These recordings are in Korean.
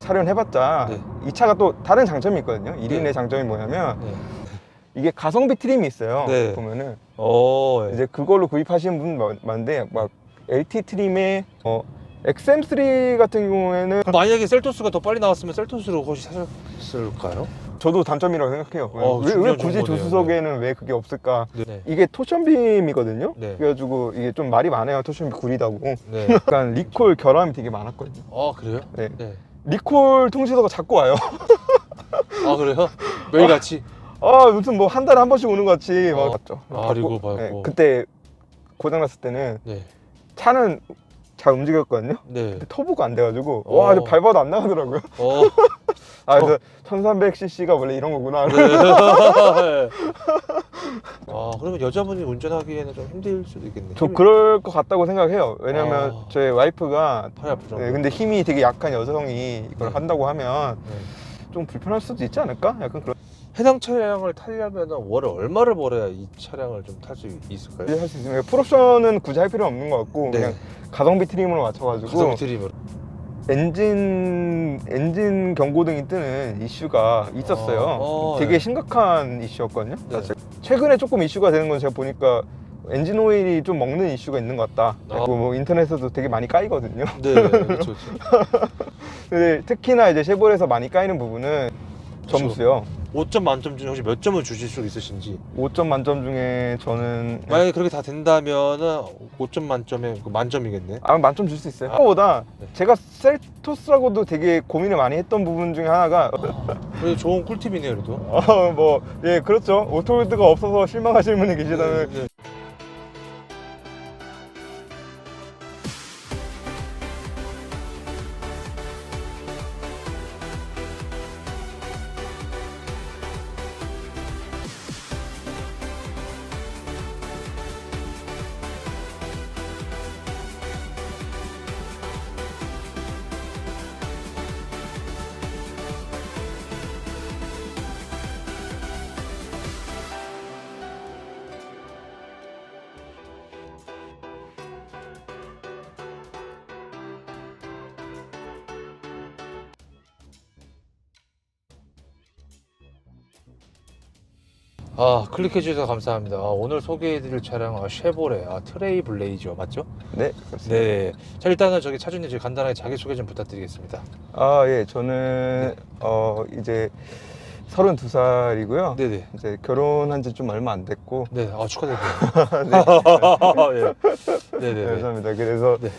사륜 해봤자 네. 이 차가 또 다른 장점이 있거든요. 1인의 네. 장점이 뭐냐면 네. 이게 가성비 트림이 있어요. 네. 보면은 예. 이제 그걸로 구입하시는 분 많은데 막 LT 트림에 XM3 같은 경우에는 만약에 셀토스가 더 빨리 나왔으면 셀토스로 혹시 사셨을까요? 저도 단점이라고 생각해요. 왜 중요한 굳이 정보네요. 조수석에는 왜 그게 없을까? 네. 이게 토션빔이거든요. 네. 그래가지고 이게 좀 말이 많아요. 토션빔 구리다고. 네. 약간 리콜 결함이 되게 많았거든요. 아, 그래요? 네. 네. 리콜 통지서가 자꾸 와요. 아, 그래요? 매일같이? 무슨 뭐 한 달에 한 번씩 오는 것 같이 막 왔죠. 리고 받고. 네, 그때 고장났을 때는 네. 차는 잘 움직였거든요. 네. 근데 터보가 안 돼가지고 와, 이제 밟아도 안 나가더라고요. 그래서 1300cc가 원래 이런 거구나. 네. 그러면 여자분이 운전하기에는 좀 힘들 수도 있겠네요. 저 그럴 것 같다고 생각해요. 왜냐면 아. 저희 와이프가 팔이 아프죠. 네, 근데 힘이 되게 약한 여성이 이걸 네. 한다고 하면 네. 좀 불편할 수도 있지 않을까? 약간 그런 해당 차량을 타려면 월에 얼마를 벌어야 이 차량을 좀 탈 수 있을까요? 할 수 있으면 풀옵션은 굳이 할 필요 없는 것 같고 네. 그냥 가성비 트림으로 맞춰가지고 가성비 트림으로. 엔진 경고등이 뜨는 이슈가 있었어요. 되게 네. 심각한 이슈였거든요. 네. 최근에 조금 이슈가 되는 건 제가 보니까 엔진 오일이 좀 먹는 이슈가 있는 것 같다. 그리고 뭐 인터넷에도 되게 많이 까이거든요. 네, 그렇죠. 근데 특히나 이제 쉐보레에서 많이 까이는 부분은 점수요. 5점 만점 중에 혹시 몇 점을 주실 수 있으신지? 5점 만점 중에 저는 만약에 그렇게 다 된다면은 5점 만점에 만점이겠네. 만점 줄 수 있어요. 그거보다 네. 제가 셀토스라고도 되게 고민을 많이 했던 부분 중에 하나가 그래도 좋은 꿀팁이네요, 그래도. 예, 그렇죠. 오토월드가 없어서 실망하시는 분이 계시다면 네. 클릭해 주셔서 감사합니다. 오늘 소개해드릴 차량 쉐보레 트레일블레이저 맞죠? 네, 그렇습니다. 네. 자, 일단은 저기 차주님 간단하게 자기소개 좀 부탁드리겠습니다. 예, 저는 이제 32살이고요. 네네. 이제 결혼한 지 좀 얼마 안 됐고. 네, 축하드립니다. 네. 네네. 감사합니다. 그래서 네.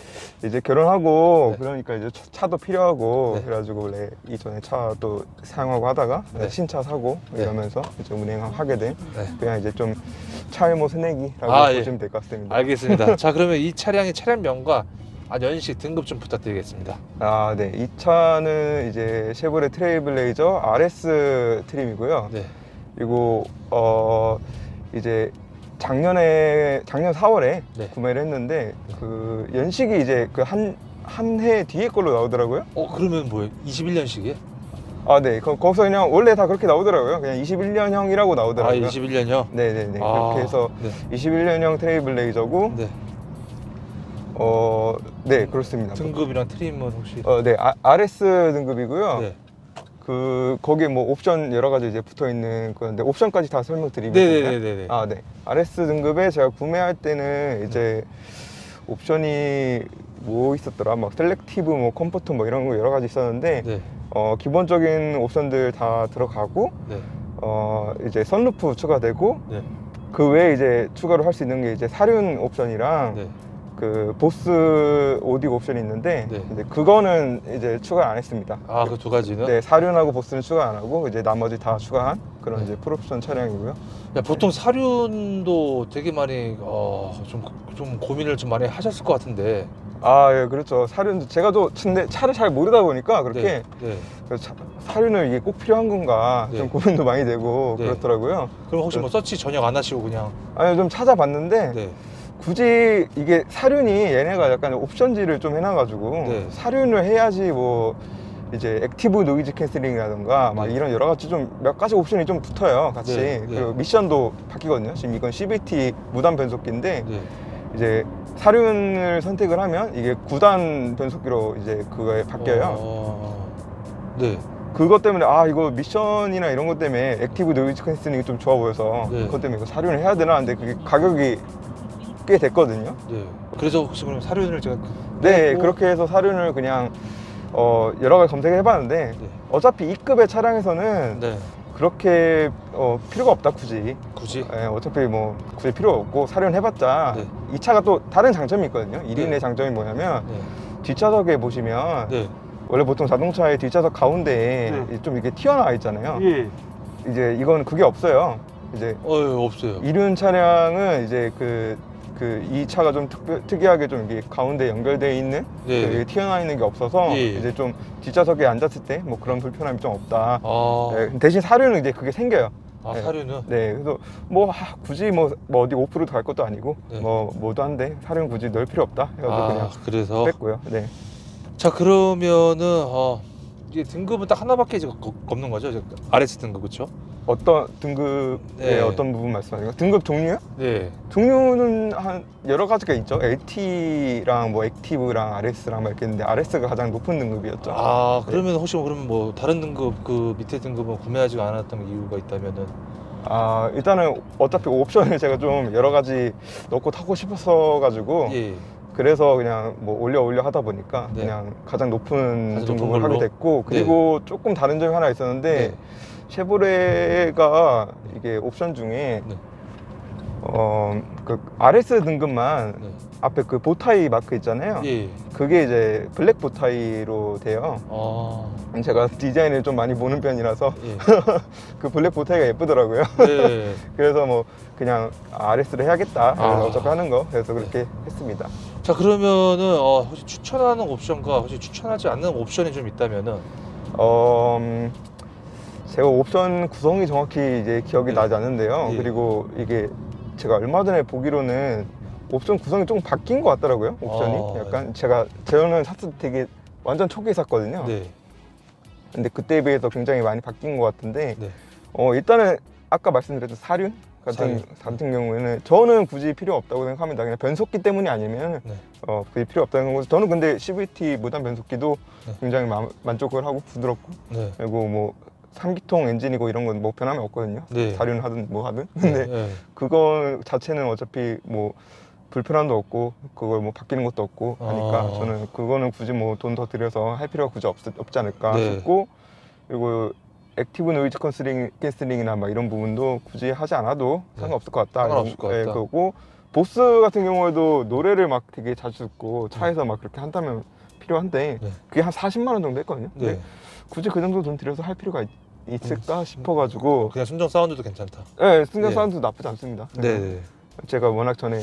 이제 결혼하고 네. 그러니까 이제 차도 필요하고 네. 그래가지고 원래 이전에 차도 사용하고 하다가 네. 신차 사고 네. 이러면서 이제 운행하게 된 네. 그냥 이제 좀 차외모 새내기라고 예. 보시면 될 것 같습니다. 알겠습니다. 자, 그러면 이 차량의 차량명과 연식 등급 좀 부탁드리겠습니다. 네. 이 차는 이제 쉐보레 트레일블레이저 RS 트림이고요. 네. 그리고 이제 작년 4월에 네. 구매를 했는데 그 연식이 이제 그 한 해 뒤에 걸로 나오더라고요. 그러면 뭐예요? 21년식이에요? 네. 거기서 그냥 원래 다 그렇게 나오더라고요. 그냥 21년형이라고 나오더라고요. 21년이요? 네네네. 그렇게 해서 네. 21년형 트레일블레이저고 네. 네, 그렇습니다. 등급이랑 트림은 혹시? 네. RS 등급이고요. 네. 거기에 뭐 옵션 여러 가지 이제 붙어 있는 건데 옵션까지 다 설명드리면 네네네네. 네. RS 등급에 제가 구매할 때는 이제 옵션이 뭐 있었더라? 막 셀렉티브, 뭐 컴포트 뭐 이런 거 여러 가지 있었는데 네. 기본적인 옵션들 다 들어가고 네. 이제 선루프 추가되고 네. 그 외에 이제 추가로 할 수 있는 게 이제 사륜 옵션이랑 네. 그 보스 오디오 옵션이 있는데 네. 이제 그거는 이제 추가 안 했습니다. 그 두 가지는? 네, 사륜하고 보스는 추가 안 하고 이제 나머지 다 추가한 그런 네. 이제 풀옵션 차량이고요. 보통 사륜도 되게 많이 좀 고민을 좀 많이 하셨을 것 같은데. 예, 그렇죠. 사륜도 제가 근데 차를 잘 모르다 보니까 그렇게 네. 그래서 사륜을 이게 꼭 필요한 건가 네. 좀 고민도 많이 되고 네. 그렇더라고요. 그럼 혹시 뭐 서치 전혀 안 하시고 그냥? 좀 찾아봤는데 네. 굳이 이게 사륜이 얘네가 약간 옵션지를 좀 해놔가지고 네. 사륜을 해야지 뭐 이제 액티브 노이즈 캔슬링이라던가 막 네. 이런 여러 가지 좀 몇 가지 옵션이 좀 붙어요 같이. 네. 네. 그리고 미션도 바뀌거든요. 지금 이건 CVT 무단 변속기인데 네. 이제 사륜을 선택을 하면 이게 9단 변속기로 이제 그거에 바뀌어요. 네. 그것 때문에 아 이거 미션이나 이런 것 때문에 액티브 노이즈 캔슬링이 좀 좋아 보여서 네. 그것 때문에 이거 사륜을 해야 되나 하는데 그게 가격이 꽤 됐거든요. 네. 그래서 혹시 그럼 사륜을 제가 네, 빼고 그렇게 해서 사륜을 그냥 여러 가지 검색을 해봤는데 네. 어차피 E급의 차량에서는 네. 그렇게 필요가 없다 굳이. 굳이 예, 어차피 뭐 굳이 필요 없고 사륜 해봤자 네. 이 차가 또 다른 장점이 있거든요. 1인의 네. 장점이 뭐냐면 네. 뒷좌석에 보시면 네. 원래 보통 자동차의 뒷좌석 가운데에 네. 좀 이렇게 튀어나와 있잖아요. 예. 이제 이건 그게 없어요. 이제 없어요. 이륜 차량은 이제 이 차가 좀 특이하게 좀 이게 가운데 연결되어 있는 네. 그 튀어나와 있는 게 없어서 예. 이제 좀 뒷좌석에 앉았을 때 뭐 그런 불편함이 좀 없다. 아, 네, 대신 사륜은 이제 그게 생겨요. 네. 사륜은 네, 그래서 뭐 굳이 뭐 어디 오프로드 갈 것도 아니고 네. 뭐도 한데 사륜 굳이 넣을 필요 없다. 해가지고 그냥 그래서 뺐고요. 네. 자 그러면은 이게 등급은 딱 하나밖에 이제 없는 거죠? 이제 RS 등급 그렇죠? 어떤 등급의 네. 어떤 부분 말씀하시는 거예요? 등급 종류요? 네. 종류는 한 여러 가지가 있죠. LT랑 뭐 액티브랑 RS랑 막 이렇게 있는데 RS가 가장 높은 등급이었죠. 그러면 혹시 그러면 뭐 다른 등급 그 밑에 등급은 구매하지 않았던 이유가 있다면은 일단은 어차피 옵션을 제가 좀 여러 가지 넣고 타고 싶었어 가지고 예. 그래서 그냥 뭐 올려 하다 보니까 네. 그냥 가장 높은 가장 높은 등급을 걸로? 하게 됐고 그리고 조금 다른 점이 하나 있었는데 네. 쉐보레가 이게 옵션 중에 네. 그 RS 등급만 네. 앞에 그 보타이 마크 있잖아요. 예. 그게 이제 블랙 보타이로 돼요. 제가 디자인을 좀 많이 보는 편이라서 예. 그 블랙 보타이가 예쁘더라고요. 네. 그래서 뭐 그냥 RS를 해야겠다. 그래서 아. 어차피 하는 거. 그래서 그렇게 했습니다. 자 그러면은 혹시 추천하는 옵션과 혹시 추천하지 않는 옵션이 좀 있다면은 제가 옵션 구성이 정확히 이제 기억이 네. 나지 않는데요. 예. 그리고 이게 제가 얼마 전에 보기로는 옵션 구성이 조금 바뀐 것 같더라고요. 옵션이 약간 저는 샀을 때 되게 완전 초기에 샀거든요. 네. 근데 그때에 비해서 굉장히 많이 바뀐 것 같은데 네. 일단은 아까 말씀드렸던 사륜 같은 경우에는 저는 굳이 필요 없다고 생각합니다. 그냥 변속기 때문이 아니면 네. 굳이 필요 없다는 거고 저는 근데 CVT 무단 변속기도 네. 굉장히 만족을 하고 부드럽고 네. 그리고 뭐 3기통 엔진이고 이런 건 뭐 변함이 없거든요. 네. 사륜 하든 뭐 하든 근데 네. 그거 자체는 어차피 뭐 불편함도 없고 그걸 뭐 바뀌는 것도 없고 하니까 저는 그거는 굳이 뭐 돈 더 들여서 할 필요가 굳이 없지 않을까 네. 싶고 그리고 액티브 노이즈 캔슬링이나 막 이런 부분도 굳이 하지 않아도 네. 상관없을 것 같다. 상관없을 것 같다. 그거고 보스 같은 경우에도 노래를 막 되게 자주 듣고 차에서 막 그렇게 한다면 필요한데 네. 그게 한 40만 원 정도 했거든요. 근데 네. 굳이 그 정도 돈 들여서 할 필요가 있을까 싶어가지고 그냥 순정 사운드도 괜찮다. 네, 승전 네. 사운드도 나쁘지 않습니다. 네. 제가 워낙 전에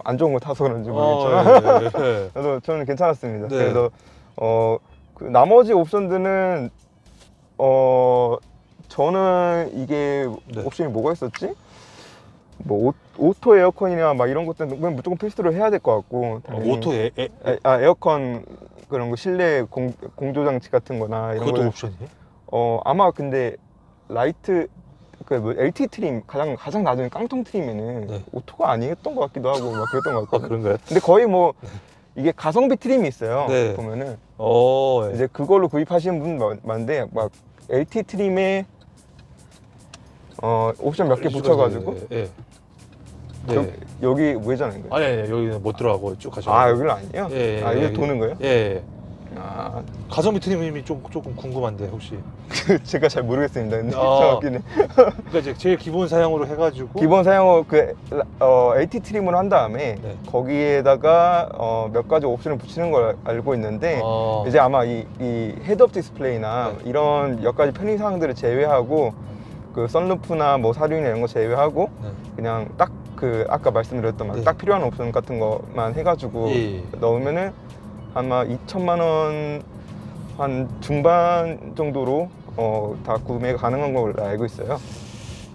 안 좋은 거 타서 그런지 모르겠지만 네. 그래서 저는 괜찮았습니다. 네. 그래서 그 나머지 옵션들은 저는 이게 네. 옵션이 뭐가 있었지? 뭐 오토 에어컨이나 막 이런 것들은 그냥 무조건 필수로 해야 될 것 같고 당연히. 오토 에어컨 그런 거 실내 공조 장치 같은 거나 이런 그것도 거 옵션이에요? 아마 근데 라이트 그 뭐 LT 트림 가장 낮은 깡통 트림에는 네. 오토가 아니었던 것 같기도 하고 막 그랬던 것 같거든요. 그런가요? 근데 거의 뭐 이게 가성비 트림이 있어요. 네. 보면은 네. 이제 그걸로 구입하시는 분 많은데 막 LT 트림에 옵션 몇 개 붙여가지고 네. 여기 우회전인 거예요. 아니 여기는 못 들어가고 쭉 가셔. 여기는 아니에요? 예, 여기 여기. 도는 거예요? 예. 아, 가성비 트림이 조금 궁금한데 혹시. 제가 잘 모르겠습니다. 근데 아. 정확히는 그러니까 이제 제일 기본 사양으로 해가지고. 기본 사양으로 LT 트림을 한 다음에 네. 거기에다가 몇 가지 옵션을 붙이는 걸 알고 있는데 이제 아마 이 헤드업 디스플레이나 네. 이런 몇 가지 편의 사항들을 제외하고 그 선루프나 뭐 사륜이나 이런 거 제외하고 네. 그냥 딱 그 아까 말씀드렸던 네. 딱 필요한 옵션 같은 것만 해가지고 예. 넣으면은 아마 2천만 원 한 중반 정도로 다 구매가 가능한 걸로 알고 있어요.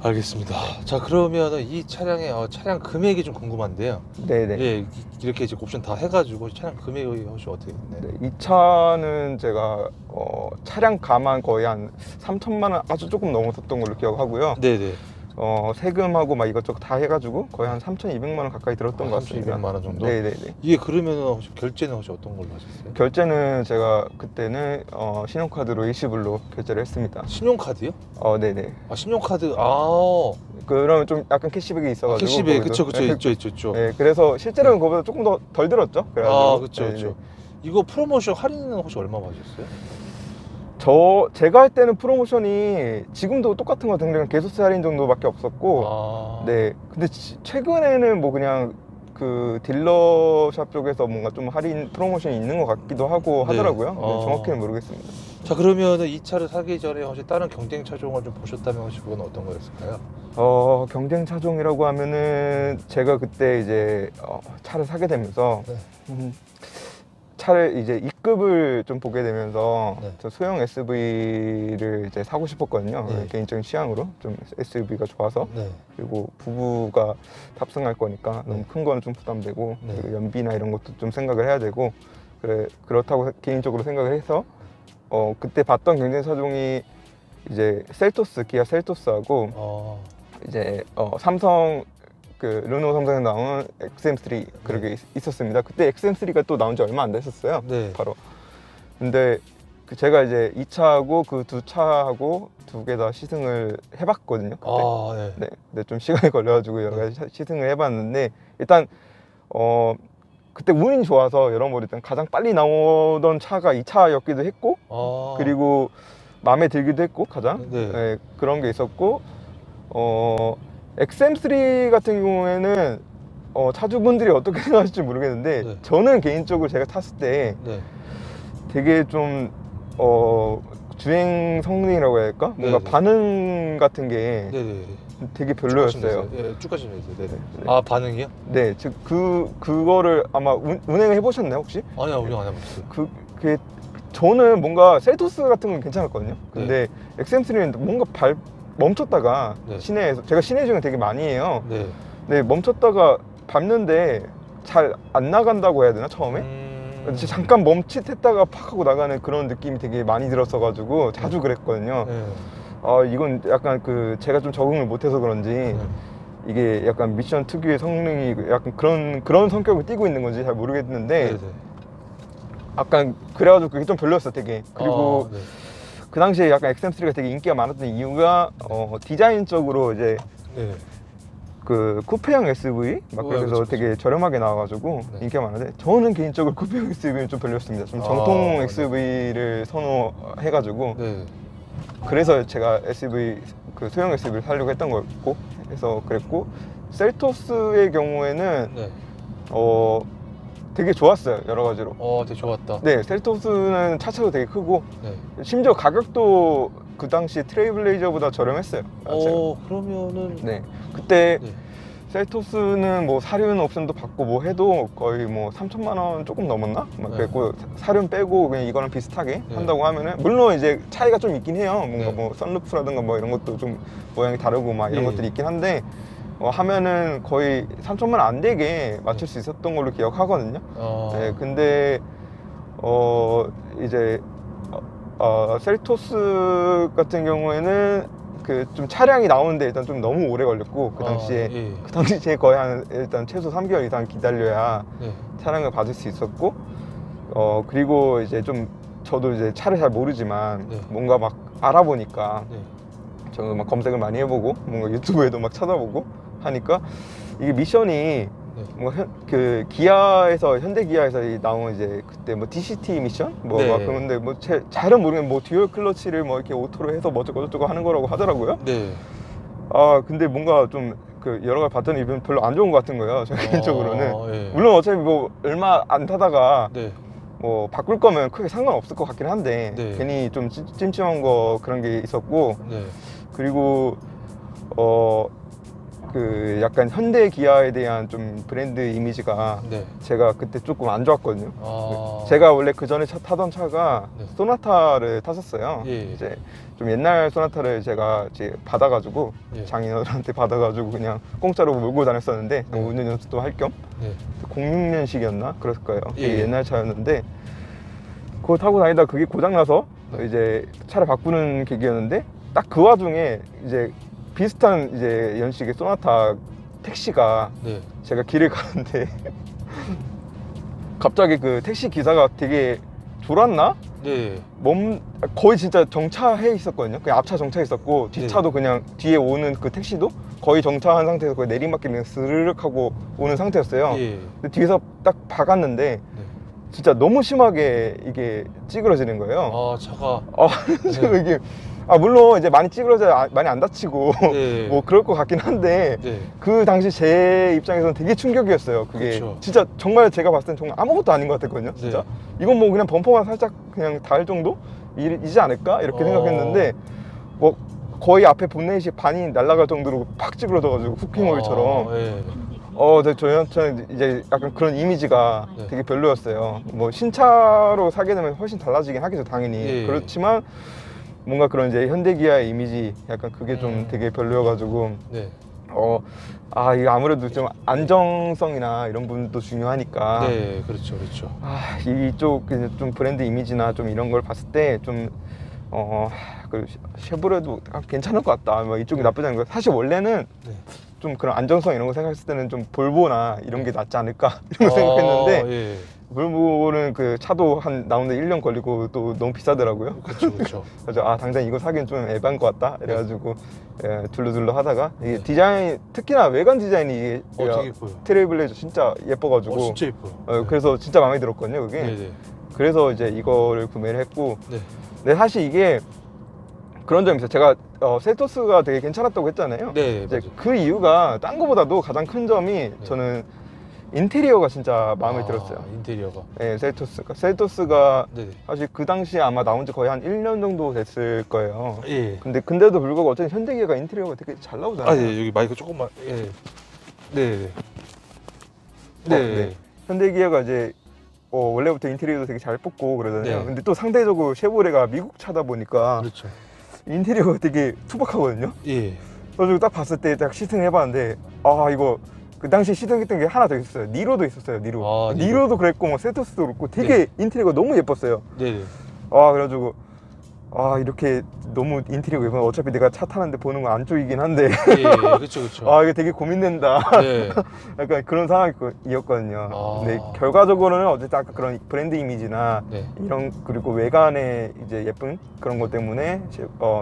알겠습니다. 자 그러면은 이 차량의 차량 금액이 좀 궁금한데요. 네네. 예, 이렇게 이제 옵션 다 해가지고 차량 금액이 혹시 어떻게 됐나요? 네, 이 차는 제가 차량 가만 거의 한 3천만 원 아주 조금 넘었었던 걸로 기억하고요. 네네. 세금하고 막 이것저것 다 해가지고 거의 한 3,200만 원 가까이 들었던 것 같습니다. 3,200만 원 정도? 네네네. 이게 그러면 혹시 결제는 혹시 어떤 걸로 하셨어요? 결제는 제가 그때는 신용카드로 일시불로 결제를 했습니다. 신용카드요? 네네. 아, 신용카드. 그러면 좀 약간 캐시백이 있어가지고. 캐시백. 거기도. 그쵸. 있죠. 네, 그래서 실제로는 그거보다 조금 덜 들었죠. 그래가지고. 그쵸. 네네. 이거 프로모션 할인은 혹시 얼마 받으셨어요? 제가 할 때는 프로모션이 지금도 똑같은 것 같은데 그냥 개소세 할인 정도밖에 없었고. 네. 근데 최근에는 뭐 그냥 그 딜러샵 쪽에서 뭔가 좀 할인 프로모션이 있는 것 같기도 하고 네. 하더라고요. 근데 정확히는 모르겠습니다. 자, 그러면 이 차를 사기 전에 혹시 다른 경쟁 차종을 좀 보셨다면 혹시 그건 어떤 거였을까요? 경쟁 차종이라고 하면은 제가 그때 이제 차를 사게 되면서 네. 차를 이제 입급을 좀 보게 되면서 네. 저 소형 SUV를 이제 사고 싶었거든요. 네. 개인적인 취향으로 좀 SUV가 좋아서. 네. 그리고 부부가 탑승할 거니까 네. 너무 큰 거는 좀 부담되고 네. 그리고 연비나 이런 것도 좀 생각을 해야 되고 그렇다고 개인적으로 생각을 해서 그때 봤던 경쟁 차종이 이제 기아 셀토스하고 이제 삼성 르노 삼성에 나온 XM3 그렇게 있었습니다. 그때 XM3가 또 나온 지 얼마 안 됐었어요. 네. 바로. 근데 제가 이제 이 차하고 그 두 차하고 두 개 다 시승을 해봤거든요. 그때. 네. 네. 근데 좀 시간이 걸려가지고 여러 가지 시승을 해봤는데 일단 그때 운이 좋아서 여러모로 일단 가장 빨리 나오던 차가 이 차였기도 했고 그리고 마음에 들기도 했고 가장 네, 그런 게 있었고 XM3 같은 경우에는 차주분들이 어떻게 생각하실지 모르겠는데 네. 저는 개인적으로 제가 탔을 때 네. 되게 좀 주행 성능이라고 해야 할까? 뭔가 네네. 반응 같은 게 네네. 되게 별로였어요. 쭉 가시면 돼요. 네. 네. 반응이요? 네, 즉 그거를 아마 운행을 해보셨나요 혹시? 아니요, 운영 안 해봤어요. 그게 저는 뭔가 셀토스 같은 건 괜찮았거든요. 근데 XM3는 뭔가 멈췄다가 네. 시내에서 제가 시내 주행 되게 많이 해요. 네. 네, 멈췄다가 밟는데 잘 안 나간다고 해야 되나 처음에? 잠깐 멈칫했다가 팍 하고 나가는 그런 느낌이 되게 많이 들었어가지고 자주 그랬거든요. 네. 이건 약간 제가 좀 적응을 못해서 그런지 이게 약간 미션 특유의 성능이 약간 그런 성격을 띠고 있는 건지 잘 모르겠는데 네네. 약간 그래가지고 그게 좀 별로였어 되게. 그리고 네. 그 당시에 약간 XM3가 되게 인기가 많았던 이유가 디자인적으로 이제 네. 그 쿠페형 SUV 막 그래서 그쵸. 되게 저렴하게 나와가지고 네. 인기가 많은데 저는 개인적으로 쿠페형 SUV는 좀 별로였습니다. 좀 정통 네. SUV를 선호해가지고 네. 그래서 제가 소형 SUV를 사려고 했던 거였고 해서 그랬고 셀토스의 경우에는 네. 되게 좋았어요 여러 가지로. 되게 좋았다. 네, 셀토스는 차체도 되게 크고 네. 심지어 가격도 그 당시 트레이블레이저보다 저렴했어요. 그러면은 네, 그때 네. 셀토스는 뭐 사륜 옵션도 받고 뭐 해도 거의 뭐 3천만 원 조금 넘었나? 막 네. 그랬고 사륜 빼고 그냥 이거랑 비슷하게 네. 한다고 하면은 물론 이제 차이가 좀 있긴 해요. 뭔가 네. 뭐 선루프라든가 뭐 이런 것도 좀 모양이 다르고 막 이런 예. 것들이 있긴 한데 하면은 거의 3천만 원 안 되게 맞출 수 있었던 걸로 기억하거든요. 네, 근데 이제 셀토스 같은 경우에는 좀 차량이 나오는데 일단 좀 너무 오래 걸렸고 그 당시에 그 당시에 거의 일단 최소 3개월 이상 기다려야 네. 차량을 받을 수 있었고 그리고 이제 좀 저도 이제 차를 잘 모르지만 네. 뭔가 막 알아보니까 네. 저는 막 검색을 많이 해보고 뭔가 유튜브에도 막 찾아보고 하니까 이게 미션이 뭔가 기아에서 현대 기아에서 나온 이제 그때 뭐 DCT 미션 뭐 막 그런데 뭐 잘은 모르겠는데 뭐 듀얼 클러치를 뭐 이렇게 오토로 해서 뭐 어쩌고 하는 거라고 하더라고요. 네. 근데 뭔가 좀 여러 가지 봤더니 별로 안 좋은 것 같은 거예요. 저 개인적으로는. 예. 물론 어차피 뭐 얼마 안 타다가 네. 뭐 바꿀 거면 크게 상관없을 것 같긴 한데 네. 괜히 좀 찜찜한 거 그런 게 있었고 네. 그리고 약간 현대 기아에 대한 좀 브랜드 이미지가 네. 제가 그때 조금 안 좋았거든요. 아. 제가 원래 그 전에 타던 차가 네. 소나타를 탔었어요. 예. 이제 좀 옛날 소나타를 제가 이제 받아가지고 예. 장인어른한테 받아가지고 그냥 공짜로 몰고 다녔었는데 네. 운전 연습도 할 겸 네. 06년식이었나 그랬을 거예요. 되게 예. 옛날 차였는데 그거 타고 다니다 그게 고장나서 네. 이제 차를 바꾸는 계기였는데 딱 그 와중에 이제 비슷한 이제 연식의 소나타 택시가 네. 제가 길을 가는데 갑자기 그 택시 기사가 되게 졸았나? 네. 거의 진짜 정차해 있었거든요. 그냥 앞차 정차해 있었고 뒷차도 그냥 뒤에 오는 그 택시도 거의 정차한 상태에서 거의 내리막길 그냥 스르륵 하고 오는 상태였어요. 예. 근데 뒤에서 딱 박았는데 네. 진짜 너무 심하게 이게 찌그러지는 거예요. 아, 차가. 지금 이게 물론 이제 많이 찌그러져 많이 안 다치고 네. 뭐 그럴 것 같긴 한데 네. 그 당시 제 입장에서는 되게 충격이었어요. 그게 그쵸. 진짜 정말 제가 봤을 땐 정말 아무것도 아닌 것 같았거든요. 진짜 이건 뭐 그냥 범퍼만 살짝 그냥 닿을 정도 이지 않을까 이렇게 생각했는데 뭐 거의 앞에 본넷이 반이 날아갈 정도로 팍 찌그러져가지고 후킹오일처럼 예. 저는 이제 약간 그런 이미지가 네. 되게 별로였어요. 뭐 신차로 사게 되면 훨씬 달라지긴 하겠죠, 당연히. 예. 그렇지만 뭔가 그런 이제 현대기아의 이미지 약간 그게 좀 되게 별로여가지고 네. 이거 아무래도 좀 안정성이나 이런 부분도 중요하니까 네, 그렇죠, 그렇죠. 이쪽 좀 브랜드 이미지나 좀 이런 걸 봤을 때 좀 그 쉐보레도 괜찮을 것 같다. 뭐 이쪽이 나쁘지 않은 거. 사실 원래는 네. 좀 그런 안정성 이런 거 생각했을 때는 좀 볼보나 이런 게 낫지 않을까 이런 거 생각했는데 예. 볼보는 그 차도 나오는데 1년 걸리고 또 너무 비싸더라고요. 그렇죠, 그렇죠. 그래서 당장 이거 사기엔 좀 에바인 것 같다 이래가지고 둘러둘러 하다가 이게 디자인 특히나 외관 디자인이 이게 되게 예뻐요. 트레일블레이저 진짜 예뻐가지고 진짜 예뻐요. 그래서 진짜 마음에 들었거든요 그게. 네네. 그래서 이제 이거를 구매를 했고 네. 근데 사실 이게 그런 점이 있어요. 제가 셀토스가 되게 괜찮았다고 했잖아요. 네, 이제 맞아요. 그 이유가 딴 거보다도 가장 큰 점이 저는 인테리어가 진짜 마음에 들었어요. 인테리어가. 네, 셀토스가 네. 사실 그 당시에 아마 나온 지 거의 한 1년 정도 됐을 거예요. 예. 근데도 불구하고 어쨌든 현대기아가 인테리어가 되게 잘 나오잖아요. 예, 여기 마이크 조금만. 예. 네. 네. 현대기아가 이제 원래부터 인테리어도 되게 잘 뽑고 그러잖아요. 네. 근데 또 상대적으로 쉐보레가 미국 차다 보니까 그렇죠. 인테리어가 되게 투박하거든요. 예. 그래서 딱 봤을 때 딱 시승해봤는데 이거 그 당시 시승했던 게 하나 더 있었어요. 니로도 있었어요. 니로. 니로. 니로도 그랬고 뭐 셀토스도 그렇고 되게 인테리어가 너무 예뻤어요. 네. 그래가지고 이렇게 너무 인테리어가 예쁘면 어차피 내가 차 타는데 보는 건 안쪽이긴 한데 예, 그렇죠, 그렇죠. 이게 되게 고민된다. 네. 약간 그런 상황이었거든요. 근데 아. 결과적으로는 어쨌든 아까 그런 브랜드 이미지나 네. 이런 그리고 외관에 이제 예쁜 그런 것 때문에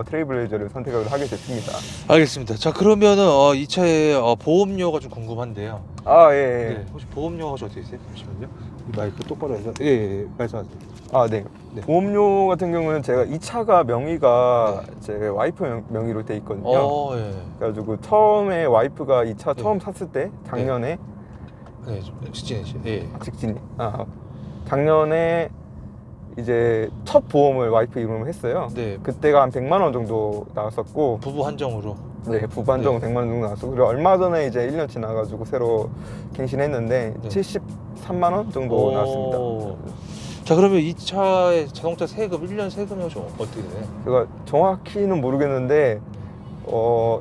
트레일블레이저를 선택을 하게 됐습니다. 알겠습니다. 자, 그러면은 이 차의 보험료가 좀 궁금한데요. 예. 네. 혹시 보험료가 혹시 어떻게 되세요? 잠시만요. 이 마이크 똑바로 해서. 예, 말씀하세요. 네. 네. 보험료 같은 경우는 제가 이 차가 명의가 네. 제 와이프 명의로 돼 있거든요. 예. 그래가지고 처음에 와이프가 이 차 네. 처음 샀을 때 작년에 네, 좀 직진해 주세요. 예. 직진이 작년에 이제 첫 보험을 와이프 이름으로 했어요. 네. 그때가 한 100만 원 정도 나왔었고 부부 한정으로. 네, 부반정 네. 100만 원 정도 나왔고 그리고 얼마 전에 이제 1년 지나가지고 새로 갱신했는데 네. 73만 원 정도 나왔습니다. 자, 그러면 이 차의 자동차 세금 1년 세금이 혹시 어떻게 되나요? 제가 정확히는 모르겠는데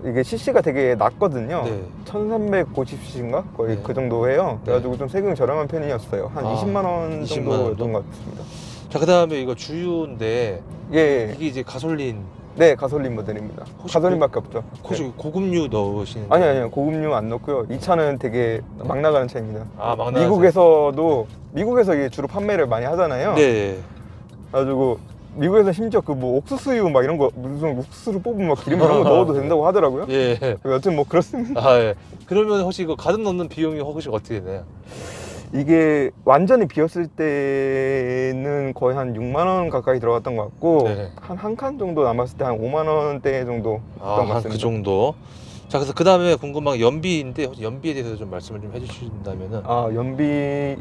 이게 CC가 되게 낮거든요. 네. 1350cc인가? 거의 네. 그 정도 해요. 그래가지고 좀 세금이 저렴한 편이었어요. 한 20만 원 20만 정도였던 원. 것 같습니다. 자, 그다음에 이거 주유인데 예. 이게 이제 가솔린 네, 가솔린 모델입니다. 혹시 가솔린밖에 없죠. 혹시 고급류 넣으시는? 아니요. 고급류 안 넣고요. 이 차는 되게 막 나가는 차입니다. 막 나가는 미국에서 이게 주로 판매를 많이 하잖아요. 네. 그래가지고 미국에서 심지어 그 뭐 옥수수유 막 이런 거 무슨 옥수수를 뽑으면 막 기름 이런 거 넣어도 된다고 하더라고요. 예. 여튼 뭐 그렇습니다. 예. 그러면 혹시 이거 가득 넣는 비용이 혹시 어떻게 되나요? 이게 완전히 비었을 때는 거의 한 6만 원 가까이 들어갔던 것 같고 네. 한 칸 정도 남았을 때 한 5만 원대 정도 했던 것 한 같습니다. 그 정도. 자, 그래서 그다음에 궁금한 게 연비인데 혹시 연비에 대해서 좀 말씀을 좀 해주신다면은.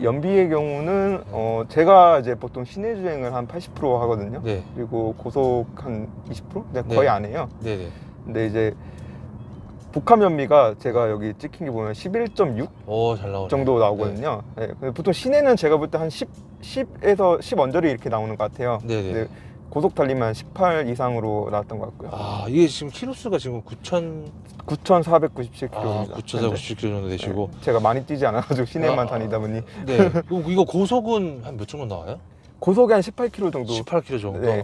연비의 경우는 제가 이제 보통 시내 주행을 한 80% 하거든요. 네. 그리고 고속 한 20%? 그냥 네. 거의 안 해요. 네네. 근데 이제 북한 연비가 제가 여기 찍힌 게 보면 11.6 잘 나오네. 정도 나오거든요. 네. 근데 보통 시내는 제가 볼 때 한 10에서 10 언저리 이렇게 나오는 것 같아요. 네네. 근데 고속 달리면 18 이상으로 나왔던 것 같고요. 이게 지금 키로수가 지금 9,497km입니다. 9,497km 정도 되시고. 제가 많이 뛰지 않아가지고 시내만 다니다 보니 네. 이거 고속은 한 몇 정도 나와요? 고속이 한 18km 정도. 18km 정도. 네.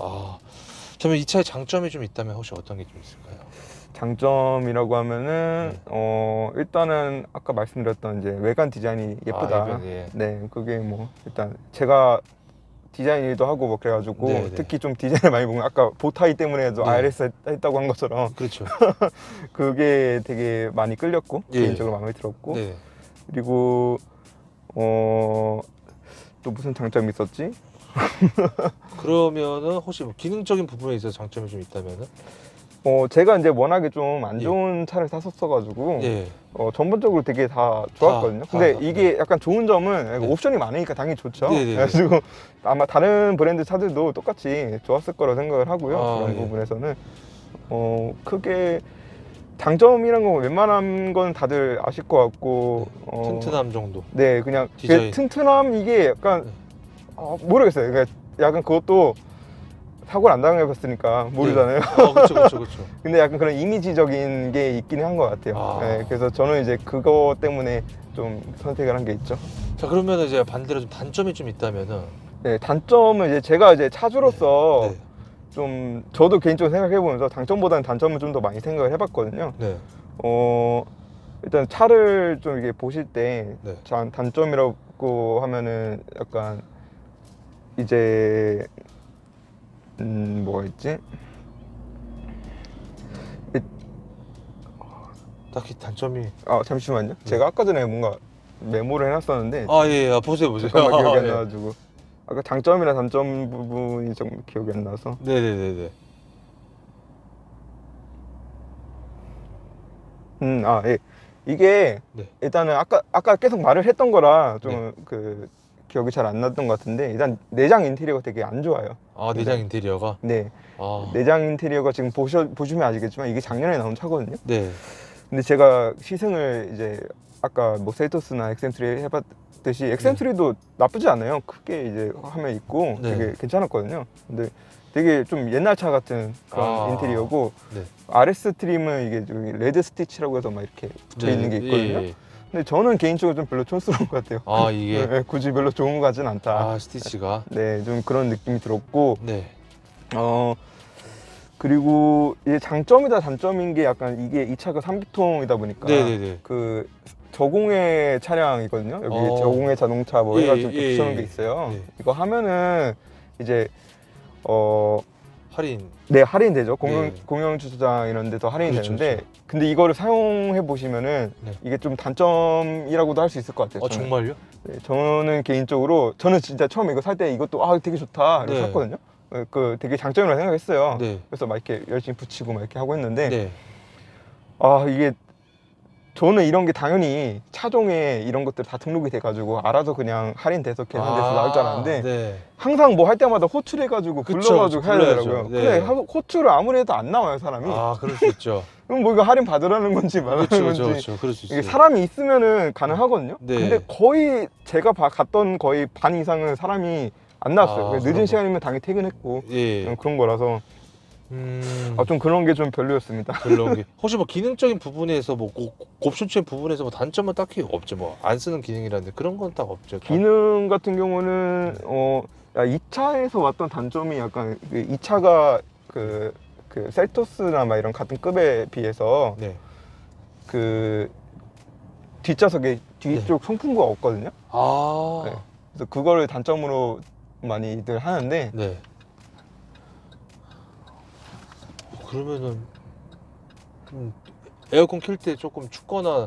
그러면 이 차의 장점이 좀 있다면 혹시 어떤 게 좀 있을까요? 장점이라고 하면은 일단은 아까 말씀드렸던 이제 외관 디자인이 예쁘다. 예. 네, 그게 뭐 일단 제가 디자인 일도 하고 뭐 그래가지고 네네. 특히 좀 디자인을 많이 보면 아까 보타이 때문에도 네. IRS 했다고 한 것처럼 그렇죠. 그게 되게 많이 끌렸고 예. 개인적으로 마음에 들었고 네. 그리고 또 무슨 장점이 있었지? 그러면은 혹시 뭐 기능적인 부분에 있어서 장점이 좀 있다면은? 제가 이제 워낙에 좀 안 좋은 차를 탔었어가지고 예. 전반적으로 되게 다 좋았거든요. 근데 이게 약간 좋은 점은 네. 옵션이 많으니까 당연히 좋죠. 네네네. 그래가지고 아마 다른 브랜드 차들도 똑같이 좋았을 거라 생각을 하고요. 아, 그런 예. 부분에서는 크게 장점이란 건 웬만한 건 다들 아실 것 같고 튼튼함 정도. 네, 그냥 디자인. 튼튼함 이게 약간 네. 모르겠어요. 그러니까 약간 그것도 사고를 안 당해봤으니까 모르잖아요. 그렇죠, 그렇죠, 그렇죠. 근데 약간 그런 이미지적인 게 있긴 한 것 같아요. 아. 네, 그래서 저는 이제 그거 때문에 좀 선택을 한 게 있죠. 자, 그러면은 이제 반대로 좀 단점이 좀 있다면은? 네, 단점은 이제 제가 이제 차주로서 네. 좀 저도 개인적으로 생각해보면서 장점보다는 단점을 좀 더 많이 생각을 해봤거든요. 네. 일단 차를 좀 이게 보실 때 네. 단점이라고 하면은 약간 이제 뭐가 있지? 딱히 단점이. 잠시만요. 제가 아까 전에 뭔가 메모를 해놨었는데 예, 보세요. 잠깐만 기억이 안 예. 나가지고 아까 장점이나 단점 부분이 좀 기억이 안 나서 네네네네. 예. 이게 네. 일단은 아까 계속 말을 했던 거라 좀 네. 그 기억이 잘 안 났던 것 같은데 일단 내장 인테리어가 되게 안 좋아요. 내장 인테리어가? 네. 아. 내장 인테리어가 지금 보시면 아시겠지만 이게 작년에 나온 차거든요. 네. 근데 제가 시승을 이제 아까 뭐 셀토스나 엑센트리 해봤듯이 엑센트리도 나쁘지 않아요. 크게 이제 화면 있고 네. 되게 괜찮았거든요. 근데 되게 좀 옛날 차 같은 그런 인테리어고 네. RS 트림은 이게 저기 레드 스티치라고 해서 막 이렇게 붙여 있는 게 있거든요. 예. 근데 저는 개인적으로 좀 별로 촌스러운 것 같아요. 이게. 네, 굳이 별로 좋은 것 같진 않다. 스티치가. 네, 좀 그런 느낌이 들었고 네. 그리고 이게 장점이다 단점인 게 약간 이게 이 차가 3기통이다 보니까 네네네. 그 저공해 차량이거든요. 여기 저공해 자동차 뭐 예, 해가지고 예, 붙여놓은 예. 게 있어요. 네. 이거 하면은 이제 할인. 네, 할인되죠. 네. 공영 주차장 이런 데서 할인이 그렇죠, 되는데 그렇죠. 근데 이거를 사용해 보시면은 네. 이게 좀 단점이라고도 할 수 있을 것 같아요. 저는. 정말요? 네, 저는 개인적으로 저는 진짜 처음에 이거 살 때 이것도 되게 좋다 이러고 네. 샀거든요. 그 되게 장점이라고 생각했어요. 네. 그래서 막 이렇게 열심히 붙이고 막 이렇게 하고 했는데 네. 이게 저는 이런 게 당연히 차종에 이런 것들 다 등록이 돼가지고 알아서 그냥 할인돼서 계산돼서 나올 줄 알았는데 네. 항상 뭐 할 때마다 호출해가지고 그쵸, 불러가지고 해야 불러야죠. 되더라고요. 네. 근데 호출을 아무리 해도 안 나와요 사람이. 그럴 수 있죠. 그럼 뭐 이거 할인 받으라는 건지 말하는 건지. 그렇죠. 그럴 수 있어요. 이게 사람이 있으면은 가능하거든요. 네. 근데 거의 제가 갔던 거의 반 이상은 사람이 안 나왔어요. 그런 늦은 거. 시간이면 당연히 퇴근했고 예. 그런 거라서 좀 그런 게 좀 별로였습니다. 별로인 게. 혹시 뭐 기능적인 부분에서 뭐 옵션체 부분에서 뭐 단점은 딱히 없죠. 뭐 안 쓰는 기능이라는데 그런 건 딱 없죠. 기능 같은 경우는 이 차에서 왔던 단점이 약간 이 차가 그 셀토스나 막 이런 같은 급에 비해서 네. 그 뒷좌석에 뒤쪽 송풍구가 없거든요. 네. 그래서 그거를 단점으로 많이들 하는데 네. 그러면은 에어컨 킬 때 조금 춥거나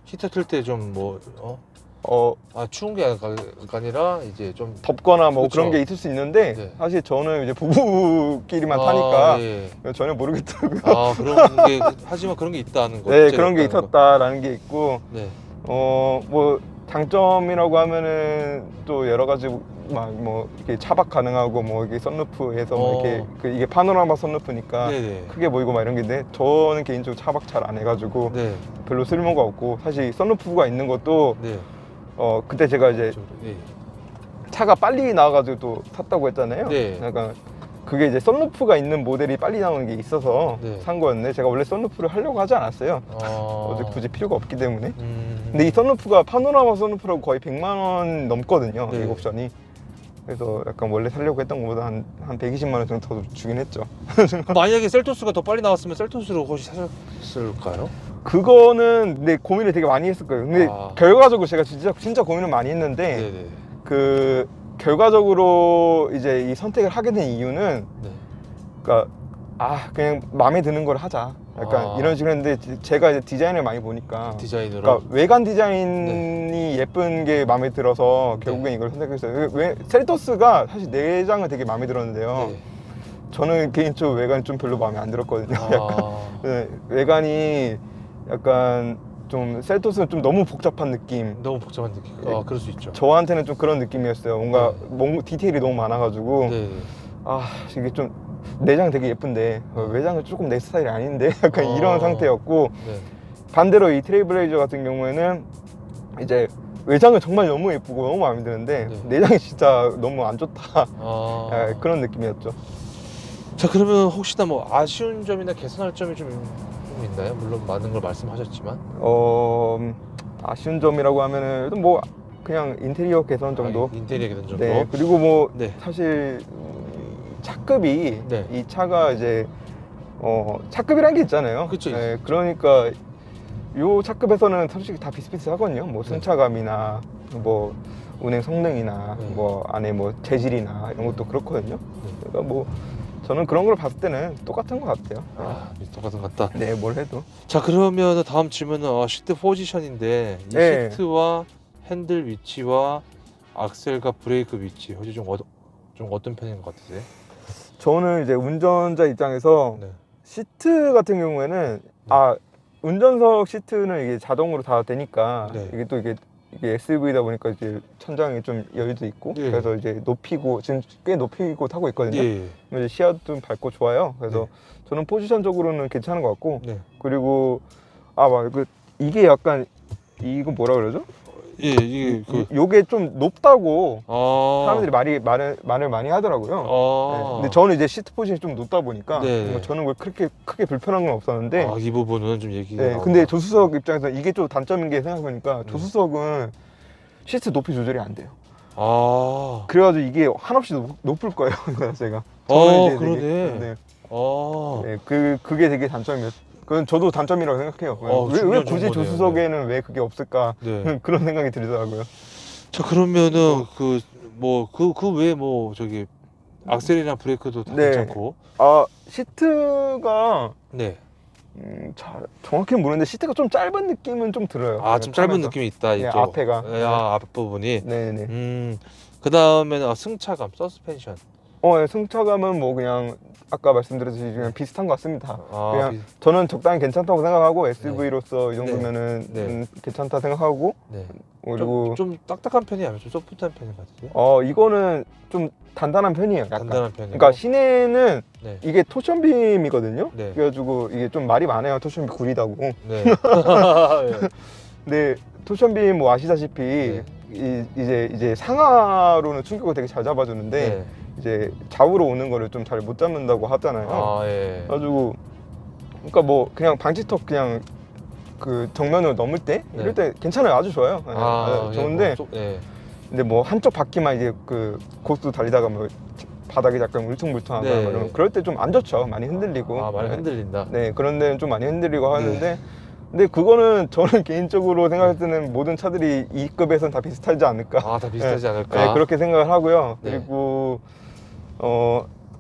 히터 틀 때 좀 뭐 추운 게 아니라 이제 좀 덥거나 뭐 그쵸. 그런 게 있을 수 있는데 네. 사실 저는 이제 부부끼리만 타니까 예. 전혀 모르겠더라고요. 그런 게 하지만 그런 게 있다는 거. 네, 그런 게 있었다라는 게 있고 네. 뭐 장점이라고 하면은 또 여러 가지 막 뭐 이렇게 차박 가능하고 뭐 이게 썬루프에서 뭐 이렇게 이게 파노라마 썬루프니까 네네. 크게 보이고 막 이런 게 있는데 저는 개인적으로 차박 잘 안 해가지고 네. 별로 쓸모가 없고 사실 썬루프가 있는 것도 네. 그때 제가 이제 네. 차가 빨리 나와가지고 또 탔다고 했잖아요. 네. 약간 그게 이제 썬루프가 있는 모델이 빨리 나오는 게 있어서 네. 산 거였는데 제가 원래 썬루프를 하려고 하지 않았어요. 굳이 필요가 없기 때문에. 근데 이 썬루프가 파노라마 썬루프라고 거의 100만 원 넘거든요. 네. 이 옵션이. 그래서 약간 원래 살려고 했던 것보다 한 120만 원 정도 더 주긴 했죠. 만약에 셀토스가 더 빨리 나왔으면 셀토스로 혹시 사셨을까요? 그거는 근데 고민을 되게 많이 했을 거예요. 근데 결과적으로 제가 진짜 고민을 많이 했는데 네네. 그 결과적으로 이제 이 선택을 하게 된 이유는 네. 그러니까 그냥 마음에 드는 걸 하자. 약간 이런 식으로 했는데 제가 이제 디자인을 많이 보니까 디자인으로. 그러니까 외관 디자인이 예쁜 게 마음에 들어서 결국엔 이걸 선택했어요. 왜 셀토스가 사실 내장은 되게 마음에 들었는데요. 네. 저는 개인적으로 외관이 좀 별로 마음에 안 들었거든요. 약간 네, 외관이 약간 좀 셀토스는 좀 너무 복잡한 느낌. 너무 복잡한 느낌. 그럴 수 있죠. 저한테는 좀 그런 느낌이었어요. 뭔가 디테일이 너무 많아가지고 네. 이게 좀 내장 되게 예쁜데 외장은 조금 내 스타일이 아닌데 약간 이런 상태였고 네. 반대로 이 트레일블레이저 같은 경우에는 이제 외장은 정말 너무 예쁘고 너무 마음에 드는데 내장이 진짜 너무 안 좋다. 그런 느낌이었죠. 자, 그러면 혹시나 뭐 아쉬운 점이나 개선할 점이 좀 있나요? 물론 많은 걸 말씀하셨지만 아쉬운 점이라고 하면은 뭐 그냥 인테리어 개선 정도. 인테리어 개선 정도. 네. 그리고 뭐 네. 사실 차급이 네. 이 차가 이제 차급이라는 게 있잖아요. 그쵸. 네, 그러니까 요 차급에서는 솔직히 다 비슷비슷하거든요. 뭐 승차감이나 뭐 운행 성능이나 뭐 안에 뭐 재질이나 이런 것도 그렇거든요. 그러니까 뭐 저는 그런 걸 봤을 때는 똑같은 것 같아요. 똑같은 것 같다. 네, 뭘 해도. 자, 그러면 다음 질문은 시트 포지션인데 이 시트와 핸들 위치와 악셀과 브레이크 위치 혹시 좀 어떤 편인 것 같으세요? 저는 이제 운전자 입장에서 시트 같은 경우에는 운전석 시트는 이게 자동으로 다 되니까 이게 또 이게 SUV다 보니까 이제 천장에 좀 여유도 있고 그래서 이제 높이고 지금 꽤 높이고 타고 있거든요. 이제 시야도 좀 밝고 좋아요. 그래서 저는 포지션적으로는 괜찮은 것 같고 그리고 이게 약간 이거 뭐라 그러죠? 요게 좀 높다고 사람들이 말을 많이 하더라고요. 근데 저는 이제 시트 포지션이 좀 높다 보니까 저는 왜 그렇게 크게 불편한 건 없었는데 이 부분은 좀 얘기가 근데 조수석 입장에서 이게 좀 단점인 게 생각해보니까 조수석은 시트 높이 조절이 안 돼요. 그래가지고 이게 한없이 높을 거예요. 제가 그러네. 그게 되게 단점이었어요. 그건 저도 단점이라고 생각해요. 왜 굳이 조수석에는 왜 그게 없을까 그런 생각이 들더라고요. 자, 그러면은 그 외에 뭐 저기 악셀이나 브레이크도 다 괜찮고 시트가 정확히는 모르는데 시트가 좀 짧은 느낌은 좀 들어요. 좀 짧은 느낌이 있다. 앞에가 앞부분이. 네네. 그 다음에는 승차감, 서스펜션. 승차감은 뭐 그냥 아까 말씀드렸듯이 그냥 비슷한 것 같습니다. 그냥 저는 적당히 괜찮다고 생각하고 SUV로서 이 정도면은 괜찮다 생각하고 그리고 좀 딱딱한 편이 아니면 좀 소프트한 편인 것 같아요. 이거는 좀 단단한 편이에요. 약간. 단단한 편이고. 그러니까 시내는 이게 토션빔이거든요. 그래가지고 이게 좀 말이 많아요. 토션빔 구리다고. 근데 토션빔 뭐 아시다시피 이제 상하로는 충격을 되게 잘 잡아주는데 이제 좌우로 오는 거를 좀 잘 못 잡는다고 하잖아요. 그래가지고 그러니까 뭐 그냥 방지턱 그냥 그 정면으로 넘을 때 이럴 때 괜찮아요. 아주 좋아요. 좋은데 근데 뭐 한쪽 바퀴만 이제 그 고속도 달리다가 뭐 바닥이 약간 울퉁불퉁하거나 그러면 그럴 때 좀 안 좋죠. 많이 흔들리고. 많이 흔들린다. 그런 데는 좀 많이 흔들리고 하는데 근데 그거는 저는 개인적으로 생각할 때는 모든 차들이 이 급에서는 다 비슷하지 않을까. 다 비슷하지 않을까. 그렇게 생각을 하고요. 그리고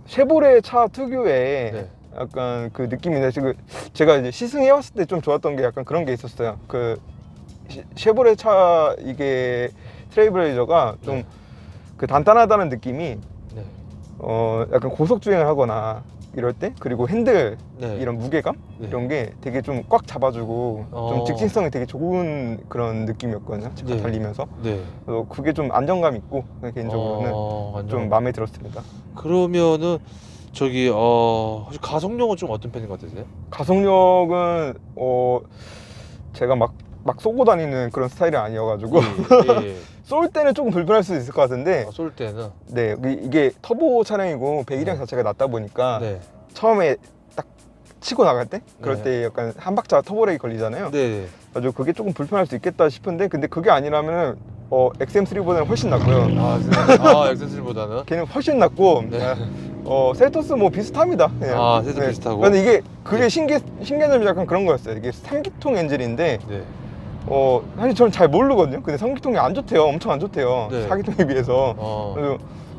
쉐보레 차 특유의 약간 그 느낌인데 지금 제가 이제 시승해왔을 때 좀 좋았던 게 약간 그런 게 있었어요. 그 쉐보레 차 이게 트레일블레이저가 좀 그 단단하다는 느낌이 약간 고속 주행을 하거나 이럴 때 그리고 핸들 이런 무게감 이런 게 되게 좀 꽉 잡아주고 좀 직진성이 되게 좋은 그런 느낌이었거든요. 제가 달리면서 그래서 그게 좀 안정감 있고 개인적으로는 좀 마음에 들었습니다. 그러면은 저기 혹시 가속력은 좀 어떤 편인 것 같으세요? 가속력은 제가 막 쏘고 다니는 그런 스타일이 아니어가지고 쏠 때는 조금 불편할 수 있을 것 같은데 쏠 때는 이게 터보 차량이고 배기량 자체가 낮다 보니까 처음에 딱 치고 나갈 때 그럴 때 약간 한 박자 터보 브레이크 걸리잖아요. 아주 그게 조금 불편할 수 있겠다 싶은데, 근데 그게 아니라면은 XM3보다는 훨씬 낫고요. 엑센슬보다는 걔는 훨씬 낫고, 네. 셀토스 뭐 비슷합니다. 그냥. 셀토스 비슷하고. 근데 그게 네. 신기한 점이 약간 그런 거였어요. 이게 3기통 엔진인데, 네. 사실 저는 잘 모르거든요. 근데 3기통이 안 좋대요. 엄청 안 좋대요. 네. 4기통에 비해서. 어. 그래서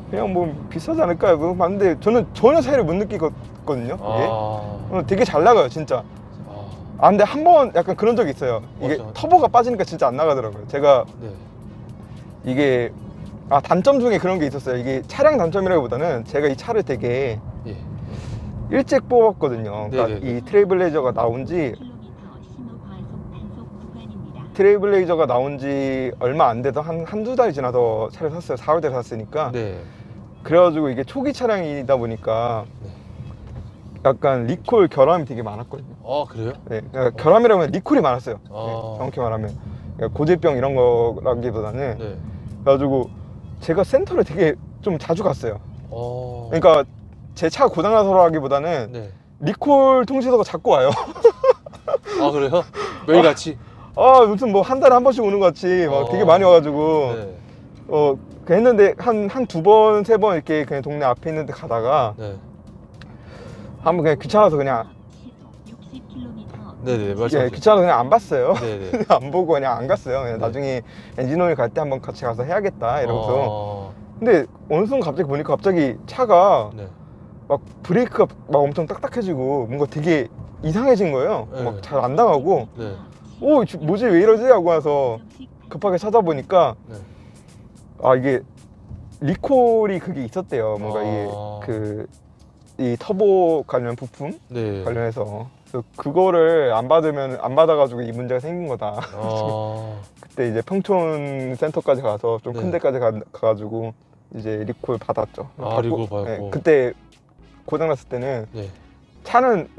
그냥 뭐 비슷하지 않을까 하고 봤는데, 저는 전혀 차이를 못 느끼거든요. 이게. 되게 잘 나가요, 진짜. 근데 한 번 약간 그런 적이 있어요. 이게 맞아. 터보가 빠지니까 진짜 안 나가더라고요. 제가 네. 이게 단점 중에 그런 게 있었어요. 이게 차량 단점이라기보다는 제가 이 차를 되게 예. 일찍 뽑았거든요. 그러니까 네네네. 이 트레일블레이저가 나온 지 얼마 안 돼서 한두 달 지나서 차를 샀어요. 4월달에 샀으니까. 네. 그래가지고 이게 초기 차량이다 보니까 네. 약간 리콜 결함이 되게 많았거든요. 그래요? 네, 그러니까 결함이라면 리콜이 많았어요. 아. 네, 정확히 말하면 그러니까 고질병 이런 거라기보다는. 네. 그래가지고 제가 센터를 되게 좀 자주 갔어요. 어. 그러니까 제 차가 고장나서라기보다는 네. 리콜 통지서가 자꾸 와요. 그래요? 매일같이? 무슨 뭐 한 달에 한 번씩 오는 것 같이 막 되게 많이 와가지고 네. 그 했는데 한 두 번, 세 번 이렇게 그냥 동네 앞에 있는 데 가다가 네. 한번 그냥 귀찮아서 그냥 네네, 말씀하세요. 귀찮아서 그냥 안 봤어요. 네네. 안 보고 그냥 안 갔어요. 그냥 네. 나중에 엔진오일 갈 때 한번 같이 가서 해야겠다 이러면서. 아. 근데 어느 순간 갑자기 보니까 갑자기 차가 네. 막 브레이크가 막 엄청 딱딱해지고 뭔가 되게 이상해진 거예요. 네. 막 잘 안 나가고 네. 뭐지 왜 이러지 하고 와서 급하게 찾아보니까 네. 이게 리콜이 그게 있었대요. 뭔가 이 터보 관련 부품 네. 관련해서. 그래서 그거를 안 받아가지고 이 문제가 생긴 거다. 그때 이제 평촌 센터까지 가서 좀 큰 네. 데까지 가가지고 이제 리콜 받았죠. 리콜 받았고. 네, 그때 고장났을 때는 네. 차는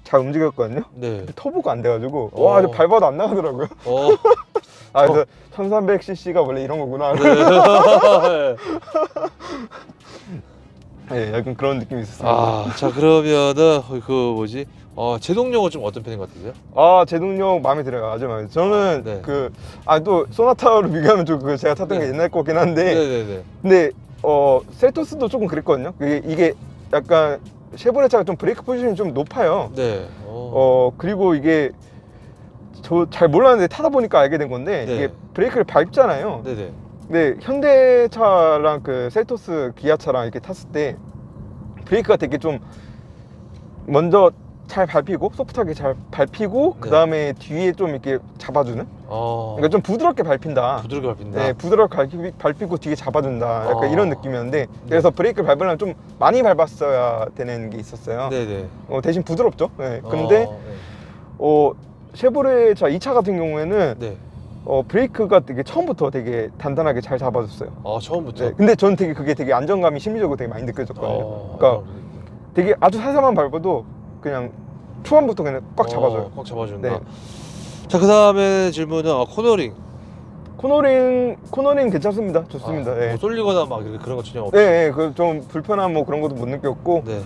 잘 움직였거든요. 네. 근데 터보가 안 돼가지고 와, 이제 밟아도 안 나가더라고요. 그래서 1300cc가 원래 이런 거구나. 네. 네, 약간 그런 느낌이 있었어요. 자, 그러면은 제동력은 좀 어떤 편인 것 같으세요? 제동력 마음에 들어요. 아주 마음에 들어요. 저는 네. 또 소나타로 비교하면 좀 제가 탔던 네. 게 옛날 거긴 한데, 네네네. 근데 셀토스도 조금 그랬거든요. 이게 약간 쉐보레 차가 좀 브레이크 포지션이 좀 높아요. 네. 그리고 이게 저 잘 몰랐는데 타다 보니까 알게 된 건데, 네. 이게 브레이크를 밟잖아요. 네네. 근데 현대차랑 그 셀토스 기아차랑 이렇게 탔을 때 브레이크가 되게 좀 먼저 잘 밟히고 소프트하게 잘 밟히고 네. 그 다음에 뒤에 좀 이렇게 잡아주는. 그러니까 좀 부드럽게 밟힌다. 부드럽게 밟힌다. 네, 부드럽게 밟히고 뒤에 잡아준다. 약간 이런 느낌이었는데, 네. 그래서 브레이크를 밟으려면 좀 많이 밟았어야 되는 게 있었어요. 네네. 대신 부드럽죠. 네. 근데 쉐보레 이 차 같은 경우에는 네. 브레이크가 되게 처음부터 되게 단단하게 잘 잡아줬어요. 처음부터. 네. 근데 저는 그게 되게 안정감이 심리적으로 되게 많이 느껴졌거든요. 그러니까 되게 아주 살살만 밟아도 그냥 초반부터 그냥 꽉 잡아줘요. 꽉 잡아준다. 네. 자, 그 다음에 질문은 코너링. 코너링 괜찮습니다. 좋습니다. 네. 쏠리거나 막 그런 거 전혀 없고. 네, 그 좀 불편한 뭐 그런 것도 못 느꼈고, 네.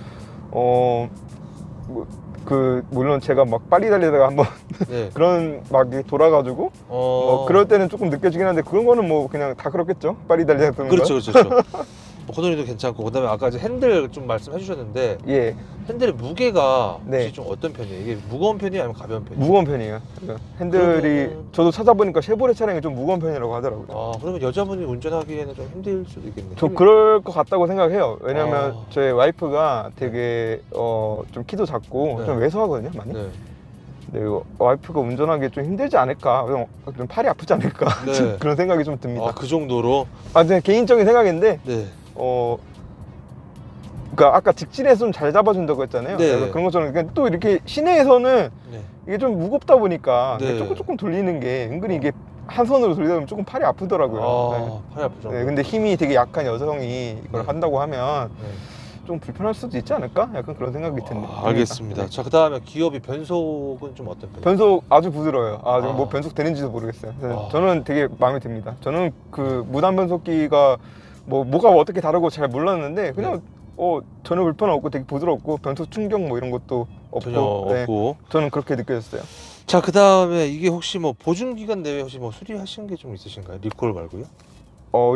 물론 제가 막 빨리 달리다가 한번 네. 그런 막 돌아가지고 그럴 때는 조금 느껴지긴 한데, 그런 거는 뭐 그냥 다 그렇겠죠. 빨리 달리다 보는 거. 그렇죠. 코너링도 괜찮고, 그다음에 아까 이제 핸들 좀 말씀해 주셨는데, 예, 핸들의 무게가 혹시 네. 좀 어떤 편이에요? 이게 무거운 편이에요, 아니면 가벼운 편이에요? 무거운 편이에요. 핸들이 그러면은- 저도 찾아보니까 쉐보레 차량이 좀 무거운 편이라고 하더라고요. 그러면 여자분이 운전하기에는 좀 힘들 수도 있겠네요. 저 그럴 것 같다고 생각해요. 왜냐면 아. 저희 와이프가 되게 좀 키도 작고 네. 좀 왜소하거든요, 많이. 네. 근데 와이프가 운전하기 좀 힘들지 않을까, 좀 팔이 아프지 않을까, 네. 그런 생각이 좀 듭니다. 그 정도로? 그냥 개인적인 생각인데, 네. 그러니까 아까 직진에서 좀 잘 잡아준다고 했잖아요. 네. 그래서 그런 것처럼 그러니까 또 이렇게 시내에서는 네. 이게 좀 무겁다 보니까 네. 조금 돌리는 게 은근히 이게 한 손으로 돌리다 보면 조금 팔이 아프더라고요. 팔이 아프죠. 네, 근데 힘이 되게 약한 여성이 이걸 네. 한다고 하면 네. 좀 불편할 수도 있지 않을까? 약간 그런 생각이 듭니다. 알겠습니다. 네. 자, 그 다음에 기어비 변속은 좀 어떤 편이에요? 변속 아주 부드러워요. 지금 뭐 아. 변속 되는지도 모르겠어요. 네, 아. 저는 되게 마음에 듭니다. 저는 그 무단 변속기가 뭐가 어떻게 다르고 잘 몰랐는데, 그냥 전혀 불편 없고 되게 부드럽고 변속 충격 뭐 이런 것도 없고, 전혀 없고. 저는 그렇게 느껴졌어요. 자, 그 다음에 이게 혹시 뭐 보증 기간 내에 혹시 뭐 수리하신 게 좀 있으신가요? 리콜 말고요?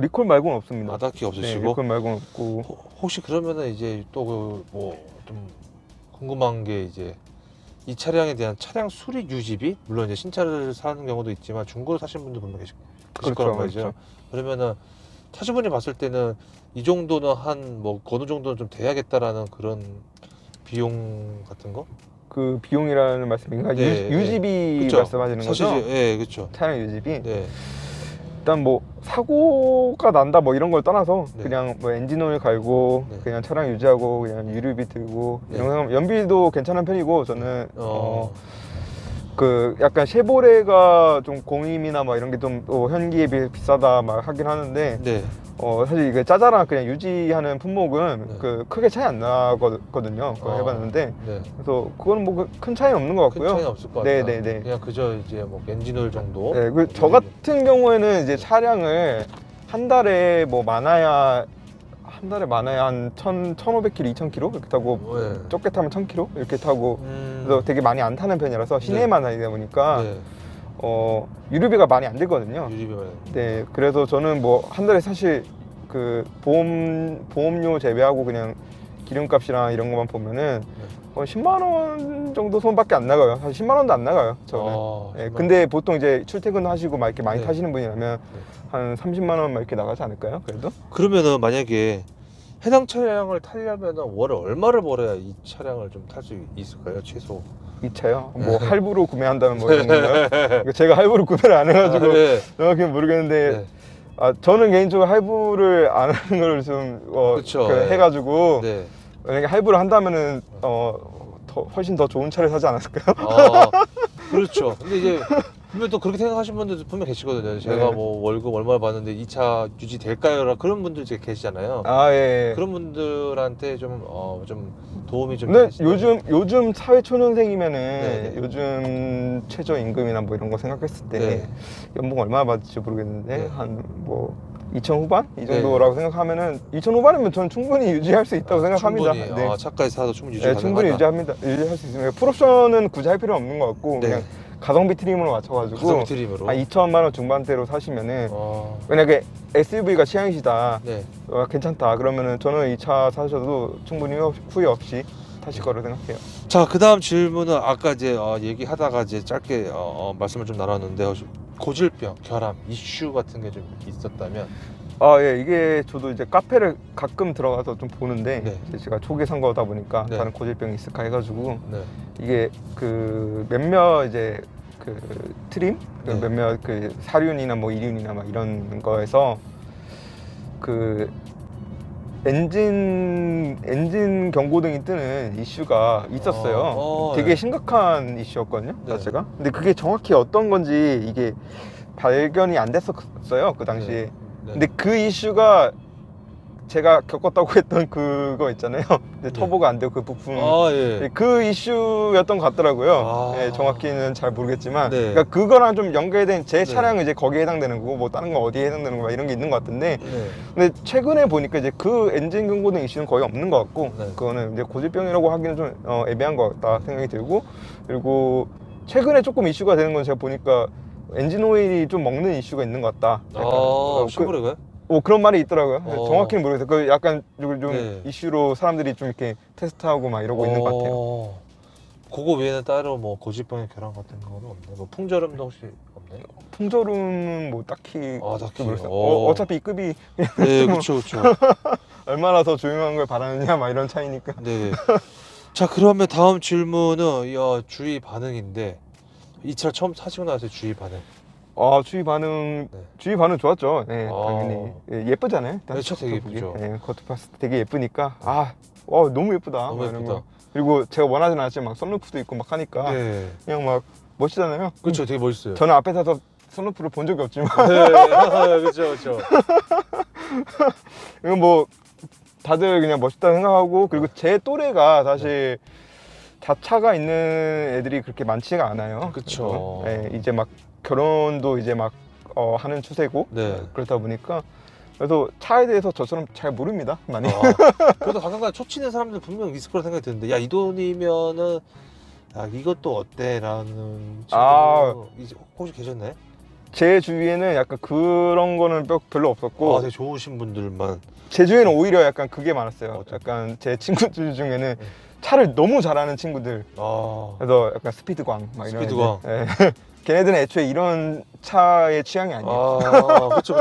리콜 말고는 없습니다. 아, 딱히 네, 없으시고. 리콜 말고는 없고. 혹시 그러면은 이제 또 그 뭐 좀 궁금한 게 이제 이 차량에 대한 차량 수리 유지비, 물론 이제 신차를 사는 경우도 있지만 중고로 사신 분도 분명 계실 그렇죠, 거란 말이죠. 그렇죠. 그러면은 차주분이 봤을 때는 이 정도는 한 뭐 어느 정도는 좀 돼야겠다라는 그런 비용 같은 거? 그 비용이라는 말씀인가? 네, 유지비 그쵸? 말씀하시는 사실 거죠? 예, 그렇죠. 차량 유지비? 네. 일단 뭐 사고가 난다 뭐 이런 걸 떠나서 네. 그냥 뭐 엔진오일 갈고 네. 그냥 차량 유지하고 그냥 유류비 들고 네. 이런 거 하면 연비도 괜찮은 편이고 저는 그 약간 쉐보레가 좀 공임이나 뭐 이런 게 좀 현기에 비해 비싸다 막 하긴 하는데 네. 사실 이게 짜자랑 그냥 유지하는 품목은 네. 그 크게 차이 안 나거든요. 그거 해봤는데 네. 그래서 그거는 뭐 큰 차이는 없는 것 큰 같고요. 차이는 없을 것 같아요. 네네네. 그냥 그저 이제 뭐 엔진오일 정도. 네, 저 같은 경우에는 이제 차량을 한 달에 뭐 많아야 한 1,500km, 2,000km 이렇게 타고 네. 적게 타면 1,000km 이렇게 타고 그래서 되게 많이 안 타는 편이라서 시내에만 다니다 보니까 네. 유류비가 많이 안 들거든요. 유지비만. 네, 그래서 저는 뭐 한 달에 사실 그 보험료 제외하고 그냥 기름값이랑 이런 것만 보면은 10만 원 정도 손밖에 안 나가요. 사실 10만 원도 안 나가요. 저는. 네, 근데 보통 이제 출퇴근 하시고 막 이렇게 많이 네. 타시는 분이라면 한 30만 원 막 이렇게 나가지 않을까요? 그래도? 그러면은 만약에 해당 차량을 타려면은 월에 얼마를 벌어야 이 차량을 좀 탈 수 있을까요? 최소. 이 차요? 뭐 할부로 구매한다면 뭐 이런 건가요? 그러니까 제가 할부로 구매를 안 해가지고 네. 정확히 모르겠는데 네. 저는 개인적으로 할부를 안 하는 걸 좀 그쵸. 해가지고 네. 만약에 할부를 한다면은 훨씬 더 좋은 차를 사지 않았을까요? 그렇죠. 근데 이제 분명 또 그렇게 생각하시는 분들도 분명 계시거든요. 제가 네. 뭐 월급 얼마를 받는데 이 차 유지될까요? 그런 분들 이제 계시잖아요. 예. 그런 분들한테 좀 도움이 좀 근데 되시나요? 요즘 사회초년생이면은 네. 요즘 최저임금이나 뭐 이런 거 생각했을 때 네. 연봉 얼마 받을지 모르겠는데 네. 한 뭐 2천 후반 이 네. 정도라고 생각하면은 2천 후반이면 저는 충분히 유지할 수 있다고 생각합니다. 충분히, 네. 차까지 사도 충분히 유지 네, 가능하다. 충분히 유지할 수 있습니다. 풀옵션은 굳이 할 필요 없는 것 같고 네. 그냥 가성비 트림으로 맞춰가지고 가성비 트림으로. 한 2천만 원 중반대로 사시면은 어. 만약에 SUV가 취향이시다, 네. 괜찮다 그러면은 저는 이 차 사셔도 충분히 후회 없이 타실 거로 생각해요. 자, 그다음 질문은 아까 이제 얘기하다가 이제 짧게 말씀을 좀 나눴는데 혹시 고질병, 결함, 이슈 같은 게 좀 있었다면. 예, 이게 저도 이제 카페를 가끔 들어가서 좀 보는데 네. 이제 제가 초기 산 거다 보니까 네. 다른 고질병이 있을까 해가지고 네. 이게 그 몇몇 이제 그 트림, 그 네. 몇몇 그 사륜이나 뭐 이륜이나 막 이런 거에서 그 엔진 경고등이 뜨는 이슈가 있었어요. 되게 네. 심각한 이슈였거든요, 네. 자체가. 근데 그게 정확히 어떤 건지 이게 발견이 안 됐었어요, 그 당시에. 네. 근데 그 이슈가 제가 겪었다고 했던 그거 있잖아요. 근데 네. 터보가 안 되고 그 부품. 예. 그 이슈였던 것 같더라고요. 아. 예, 정확히는 잘 모르겠지만. 네. 그러니까 그거랑 좀 연계된 제 네. 차량은 이제 거기에 해당되는 거고, 뭐 다른 건 어디에 해당되는 거 막 이런 게 있는 것 같은데. 네. 근데 최근에 보니까 이제 그 엔진 경고등 이슈는 거의 없는 것 같고, 네. 그거는 이제 고질병이라고 하기는 좀 애매한 것 같다 생각이 들고, 그리고 최근에 조금 이슈가 되는 건 제가 보니까 엔진 오일이 좀 먹는 이슈가 있는 것 같다. 슈퍼레가요? 그런 말이 있더라고요. 정확히는 모르겠어요. 그 약간 좀 네. 이슈로 사람들이 좀 이렇게 테스트하고 막 이러고 있는 것 같아요. 그거 외에는 따로 뭐 고질병의 결함 같은 거는 없나요? 뭐 풍절음도 혹시 없나요? 풍절음은 뭐 딱히 딱히. 모르겠어요. 어차피 이 급이 네, 그렇죠. 얼마나 더 조용한 걸 바라느냐 막 이런 차이니까. 네. 자, 그러면 다음 질문은 주위 반응인데 이 차 처음 타시고 나서 주위 반응. 주위 반응 네. 좋았죠. 네, 당연히. 예쁘잖아요. 네, 차 되게 예쁘죠. 네, 겉으로 봤을 때 되게 예쁘니까 너무 예쁘다. 너무 막 이런 예쁘다. 거. 그리고 제가 원하진 않았지만 막 선루프도 있고 막 하니까 네. 그냥 막 멋지잖아요. 그렇죠. 되게 멋있어요. 저는 앞에 타서 선루프를 본 적이 없지만 네. 그렇죠. 이건 뭐 다들 그냥 멋있다 생각하고, 그리고 제 또래가 사실 자차가 있는 애들이 그렇게 많지가 않아요. 그쵸. 그래서, 이제 막 결혼도 이제 막 하는 추세고. 네. 그렇다 보니까 그래서 차에 대해서 저처럼 잘 모릅니다, 많이. 그래도 가끔가다 초치는 사람들 분명 있을 거라 생각이 드는데 야, 이 돈이면은 아, 이것도 어때? 라는 아. 친구 이제 혹시 계셨나요? 제 주위에는 약간 그런 거는 별로 없었고 아, 되게 좋으신 분들만. 제 주위에는 오히려 약간 그게 많았어요. 어떤? 약간 제 친구들 중에는 차를 너무 잘하는 친구들. 아, 그래서 약간 스피드광 막 이런 스피드광. 애들. 예. 걔네들은 애초에 이런 차의 취향이 아니에요. 아, 그쵸.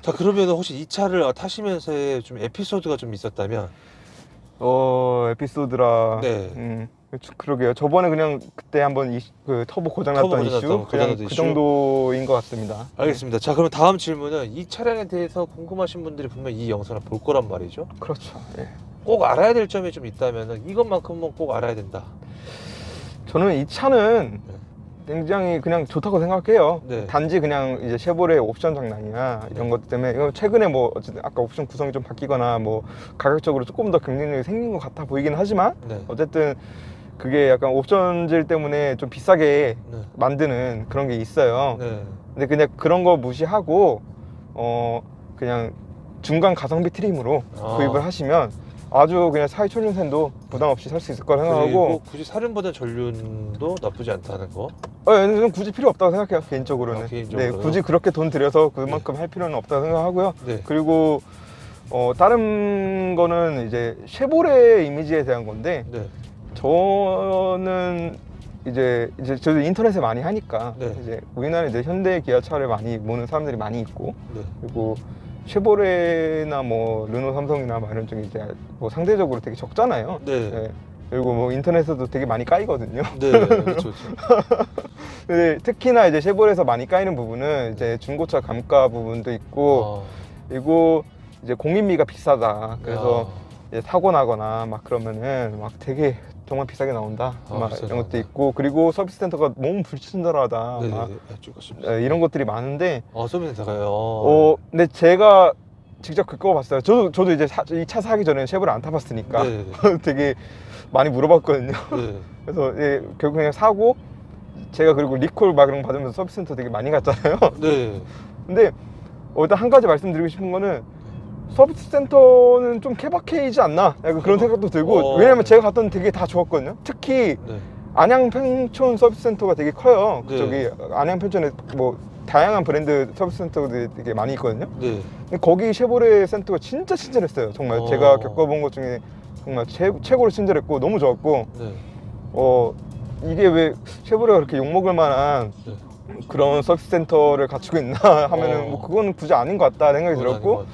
자, 그러면 혹시 이 차를 타시면서의 좀 에피소드가 좀 있었다면? 에피소드라. 네. 그러게요. 저번에 그냥 그때 한번 그 터보 고장났던 터보 이슈 고장났던 그냥 고장났던 그 이슈? 정도인 것 같습니다. 알겠습니다. 자, 그럼 다음 질문은 이 차량에 대해서 궁금하신 분들이 분명 이 영상을 볼 거란 말이죠. 그렇죠. 예. 꼭 알아야 될 점이 좀 있다면 이것만큼은 꼭 알아야 된다. 저는 이 차는 네. 굉장히 그냥 좋다고 생각해요. 네. 단지 그냥 이제 쉐보레 옵션 장난이나 이런 것 때문에 이거 최근에 뭐 어쨌든 아까 옵션 구성이 좀 바뀌거나 뭐 가격적으로 조금 더 경쟁력이 생긴 것 같아 보이긴 하지만 네. 어쨌든 그게 약간 옵션질 때문에 좀 비싸게 네. 만드는 그런 게 있어요. 네. 근데 그냥 그런 거 무시하고 그냥 중간 가성비 트림으로 아. 구입을 하시면 아주 그냥 사회초년생도 부담 없이 살 수 있을 거라 그리고 생각하고 굳이 사륜보다 전륜도 나쁘지 않다는 거. 저는 굳이 필요 없다고 생각해요, 개인적으로는. 아, 개인적으로요? 네, 굳이 그렇게 돈 들여서 그만큼 할 필요는 없다고 생각하고요. 네. 그리고 다른 거는 이제 쉐보레 이미지에 대한 건데 네. 저는 이제 저도 인터넷에 많이 하니까 네. 이제 우리나라에 이제 현대 기아차를 많이 모는 사람들이 많이 있고 네. 그리고 쉐보레나 뭐 르노 삼성이나 뭐 이런 쪽이 이제 뭐 상대적으로 되게 적잖아요. 네. 네. 그리고 뭐 인터넷에도 되게 많이 까이거든요. 네. 그렇죠. 근데 특히나 이제 쉐보레에서 많이 까이는 부분은 이제 중고차 감가 부분도 있고 그리고 이제 공인비가 비싸다. 그래서 이제 사고 나거나 막 그러면은 막 되게 정말 비싸게 나온다. 막 비싸게 이런 것도 나온다. 있고 그리고 서비스 센터가 너무 불친절하다. 네. 막 찍었습니다. 이런 것들이 많은데 서비스 센터가요. 근데 제가 직접 겪어봤어요. 저도 이제 이 차 사기 전에 쉐보레 안 타봤으니까 네. 되게 많이 물어봤거든요. 네. 그래서 결국 그냥 사고 제가 그리고 리콜 막 이런 거 받으면서 서비스 센터 되게 많이 갔잖아요. 네. 근데 일단 한 가지 말씀드리고 싶은 거는 서비스 센터는 좀 케바케이지 않나? 약간 그런 생각도 들고 왜냐면 제가 갔던 되게 다 좋았거든요. 특히 네. 안양 펜촌 서비스 센터가 되게 커요. 네. 저기 안양 펜촌에 뭐 다양한 브랜드 서비스 센터들이 되게 많이 있거든요. 네. 근데 거기 쉐보레 센터가 진짜 친절했어요. 정말 제가 겪어본 것 중에 정말 최고로 친절했고 너무 좋았고 네. 이게 왜 쉐보레가 그렇게 욕먹을 만한 네. 그런 서비스 센터를 갖추고 있나 하면은 뭐 그거는 굳이 아닌 것 같다 생각이 들었고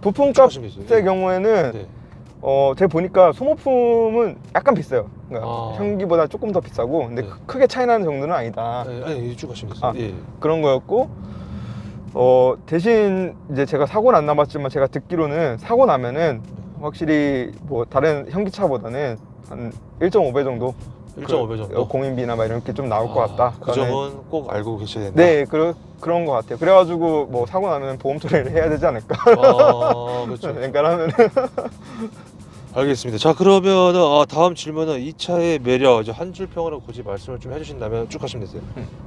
부품값의 경우에는 네. 제가 보니까 소모품은 약간 비싸요. 그러니까 아. 현기보다 조금 더 비싸고 근데 네. 크게 차이 나는 정도는 아니다. 아니, 쭉 하시면 됐어요. 예. 그런 거였고 대신 이제 제가 사고는 안 남았지만 제가 듣기로는 사고 나면은 확실히 뭐 다른 현기차보다는 한 1.5배 정도 1.5배 정도? 공인비나 막 이런 게 좀 나올 것 같다. 그 점은 꼭 알고 계셔야 된다. 네, 그런 것 같아요. 그래가지고 뭐 사고 나면 보험 처리를 해야 되지 않을까. 그렇죠. 웬간하면 알겠습니다. 자, 그러면 다음 질문은 이 차의 매력, 이제 한 줄 평으로 굳이 말씀을 좀 해주신다면 쭉 하시면 되세요.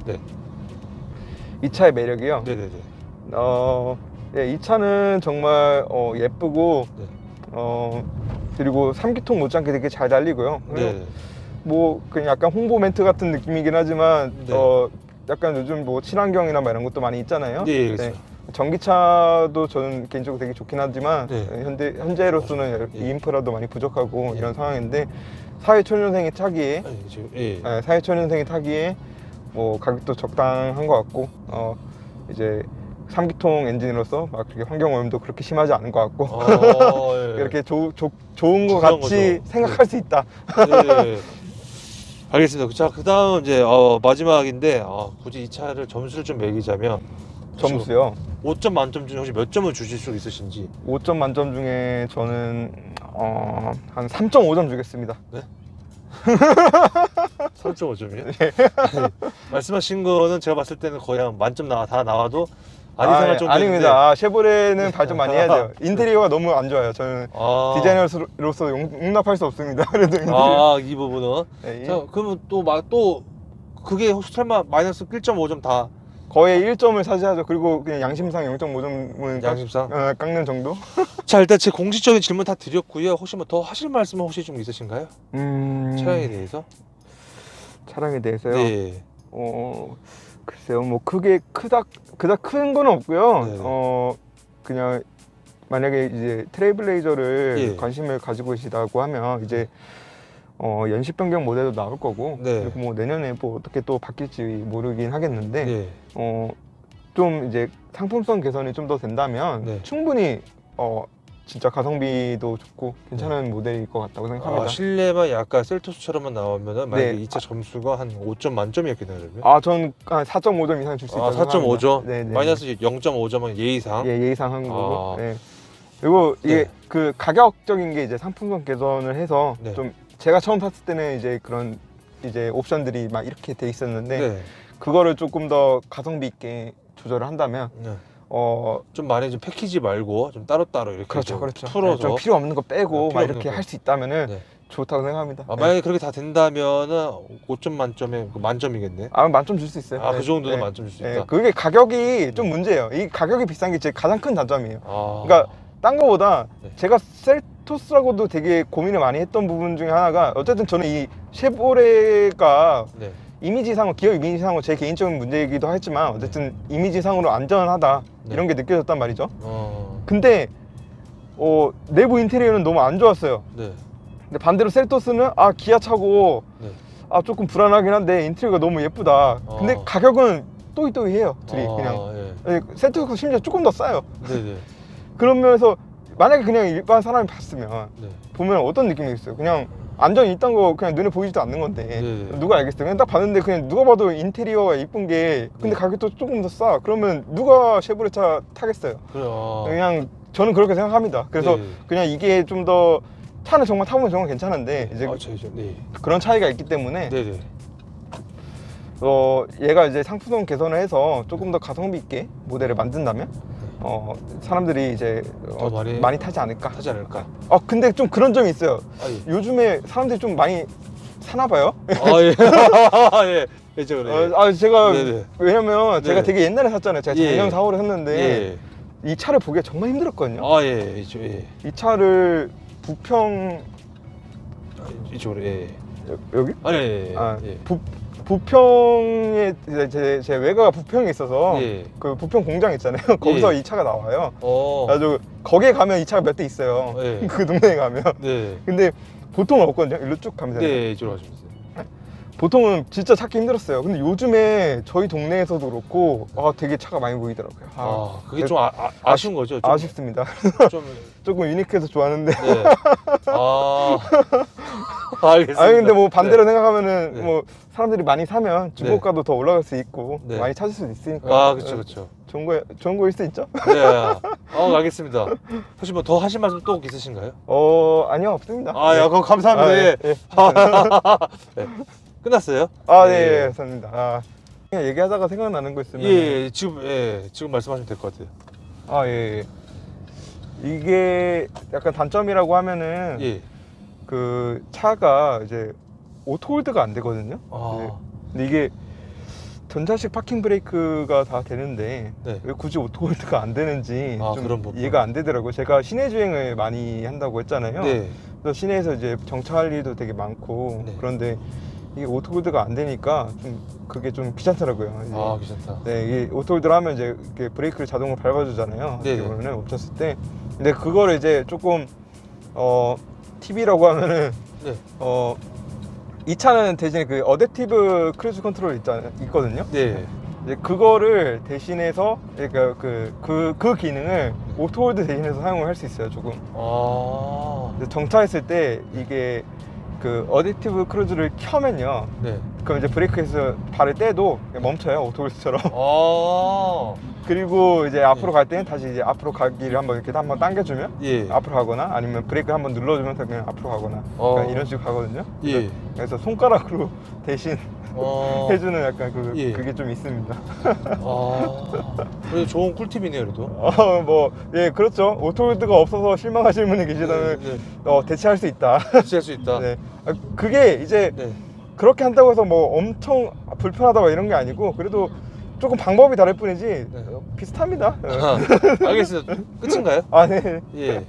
네. 이 차의 매력이요. 네네네. 이 차는 정말 예쁘고 네. 그리고 3기통 못지않게 되게 잘 달리고요. 네. 뭐 그냥 약간 홍보 멘트 같은 느낌이긴 하지만 네. 약간 요즘 뭐 친환경이나 뭐 이런 것도 많이 있잖아요. 네, 그렇죠. 전기차도 저는 개인적으로 되게 좋긴 하지만 네. 현재로서는 예. 이 인프라도 많이 부족하고 예. 이런 상황인데 사회초년생이 타기에 아니, 지금, 예. 사회초년생이 타기에 뭐 가격도 적당한 것 같고 이제 3기통 엔진으로서 막 그렇게 환경 오염도 그렇게 심하지 않은 것 같고 예. 이렇게 좋은 것 중요한 같이 거죠. 생각할 수 있다. 네. 알겠습니다. 자, 그 다음 이제 마지막인데 굳이 이 차를 점수를 좀 매기자면 점수요. 5점 만점 중에 혹시 몇 점을 주실 수 있으신지? 5점 만점 중에 저는 한 3.5점 주겠습니다. 3.5점이요? 말씀하신 거는 제가 봤을 때는 거의 한 만점 다 나와도 안 이상할 정도인데. 아닙니다. 셰보레는 발전 많이 해야 돼요. 인테리어가 너무 안 좋아요. 저는 디자이너로서 용납할 수 없습니다. 그래도 인테리어. 이 부분은. 네, 자, 그러면 또 그게 혹시 설마 마이너스 1.5점 다 거의 1점을 차지하죠. 그리고 그냥 양심상 0.5점은 양심상? 깎는 정도? 자, 일단 제 공식적인 질문 다 드렸고요. 혹시 뭐 더 하실 말씀은 혹시 좀 있으신가요? 차량에 대해서? 차량에 대해서요? 네. 글쎄요, 뭐 그닥 큰 건 없고요. 네네. 그냥 만약에 이제 트레일블레이저를 예. 관심을 가지고 계시다고 하면 이제 연식 변경 모델도 나올 거고, 네. 그리고 뭐 내년에 뭐 어떻게 또 바뀔지 모르긴 하겠는데, 네. 좀 이제 상품성 개선이 좀 더 된다면 네. 충분히 진짜 가성비도 좋고 괜찮은 모델일 것 같다고 생각합니다. 실내만 약간 셀토스처럼만 나오면은 만약에 네. 이 차 점수가 한 5점 만점이었겠네요, 그러면? 전 한 4.5점 이상 줄 수 있다고 4.5점? 네, 마이너스 0.5점은 예의상? 예, 예의상 한 거고. 아. 네. 그리고 이게 네. 그 가격적인 게 이제 상품성 개선을 해서 네. 좀 제가 처음 샀을 때는 이제 그런 이제 옵션들이 막 이렇게 돼 있었는데 네. 그거를 조금 더 가성비 있게 조절을 한다면 네. 어 좀 많이 좀 패키지 말고 좀 따로따로 이렇게 그렇죠, 좀 그렇죠. 풀어서 좀 필요 없는 거 빼고 필요 막 없는 이렇게 거. 할 수 있다면은 네. 좋다고 생각합니다. 네. 만약에 그렇게 다 된다면은 5점 만점에 만점이겠네. 만점 줄 수 있어요. 그 네. 정도는 네. 만점 줄 수 네. 있다. 그게 가격이 좀 문제예요. 이 가격이 비싼 게 제 가장 큰 단점이에요. 아. 그러니까 딴 거보다 네. 제가 셀토스라고도 되게 고민을 많이 했던 부분 중에 하나가 어쨌든 저는 이 쉐보레가 네. 이미지상으로 기업 이미지상으로 제 개인적인 문제이기도 하지만 어쨌든 이미지상으로 안전하다 네. 이런 게 느껴졌단 말이죠. 어. 근데 내부 인테리어는 너무 안 좋았어요. 네. 근데 반대로 셀토스는 기아차고 네. 조금 불안하긴 한데 인테리어가 너무 예쁘다. 근데 가격은 또이또이해요 둘이 그냥. 예. 셀토스가 심지어 조금 더 싸요. 네네. 그런 면에서 만약에 그냥 일반 사람이 봤으면 네. 보면 어떤 느낌이 있어요? 그냥 안전이 있다는 거 그냥 눈에 보이지도 않는 건데 네네. 누가 알겠어요? 그냥 딱 봤는데 그냥 누가 봐도 인테리어가 이쁜 게 근데 네. 가격도 조금 더 싸. 그러면 누가 쉐보레 차 타겠어요? 그래요. 그냥 저는 그렇게 생각합니다. 그래서 네. 그냥 이게 좀 더 차는 정말 타보면 정말 괜찮은데 이제 네. 그런 차이가 있기 때문에 네네. 얘가 이제 상품성 개선을 해서 조금 더 가성비 있게 모델을 만든다면 사람들이 이제 더 많이 타지 않을까. 하지 않을까? 근데 좀 그런 점이 있어요. 예. 요즘에 사람들이 좀 많이 사나 봐요. 예. 예. 그죠, 그래. 제가 네네. 왜냐면 제가 네. 되게 옛날에 샀잖아요. 제가 예. 작년 4월에 샀는데 예. 이 차를 보기가 정말 힘들었거든요. 예. 예. 이 차를 부평 이쪽으로 예. 여기? 예. 예. 부평에 제 외가가 부평에 있어서 예. 그 부평 공장 있잖아요. 거기서 예. 이 차가 나와요. 어. 아주 거기에 가면 이 차가 몇 대 있어요. 예. 그 동네에 가면. 네. 근데 보통은 없거든요. 일로 쭉 가면 되는. 네, 이쪽으로 가시면 돼요. 보통은 진짜 찾기 힘들었어요. 근데 요즘에 저희 동네에서도 그렇고 되게 차가 많이 보이더라고요. 그게 좀 아쉬운 거죠? 좀, 아쉽습니다. 좀 조금 유니크해서 좋아하는데. 네. 알겠습니다. 근데 뭐 반대로 생각하면은 네. 뭐 사람들이 많이 사면 중고가도 더 올라갈 수 있고 네. 많이 찾을 수도 있으니까. 그렇죠. 좋은 거일 수 있죠? 네. 알겠습니다. 혹시 뭐 더 하실 말씀 또 있으신가요? 아니요, 없습니다. 그럼 감사합니다. 예. 네. 끝났어요? 네, 감사합니다. 그냥 얘기하다가 생각나는 거 있으면. 지금 말씀하시면 될 것 같아요. 예. 이게 약간 단점이라고 하면은 예. 그 차가 이제 오토홀드가 안 되거든요. 근데 이게 전자식 파킹 브레이크가 다 되는데 네. 왜 굳이 오토홀드가 안 되는지 그런 좀 부분. 이해가 안 되더라고요. 제가 시내 주행을 많이 한다고 했잖아요. 네. 그래서 시내에서 이제 정차할 일도 되게 많고 네. 그런데 이게 오토홀드가 안 되니까 좀 그게 좀 귀찮더라고요. 이제. 괜찮다. 네, 이게 오토홀드를 하면 이제 이렇게 브레이크를 자동으로 밟아주잖아요. 네. 어떻게 보면은 멈췄을 때. 근데 그거를 이제 조금 팁이라고 하면은 네. 이 차는 대신에 그 어댑티브 크루즈 컨트롤 있거든요. 네. 이제 그거를 대신해서 그러니까 그 기능을 오토홀드 대신해서 사용을 할 수 있어요. 조금. 네. 정차했을 때 이게 그 어댑티브 크루즈를 켜면요. 네. 그럼 이제 브레이크에서 발을 떼도 그냥 멈춰요. 오토홀드처럼. 그리고 이제 앞으로 갈 때는 다시 이제 앞으로 가기를 한번 이렇게 한번 당겨주면 예. 앞으로 가거나 아니면 브레이크 한번 눌러주면서 그냥 앞으로 가거나 그러니까 이런 식으로 가거든요. 예. 그래서 손가락으로 대신 해주는 약간 그게 좀 있습니다. 그래도 좋은 꿀팁이네요, 그래도. 그렇죠. 오토홀드가 없어서 실망하시는 분이 계시다면 대체할 수 있다. 대체할 수 있다. 네. 그게 이제 네. 그렇게 한다고 해서 뭐 엄청 불편하다 이런 게 아니고 그래도 조금 방법이 다를 뿐이지 네. 비슷합니다. 알겠습니다. 끝인가요? 아, 네. 예.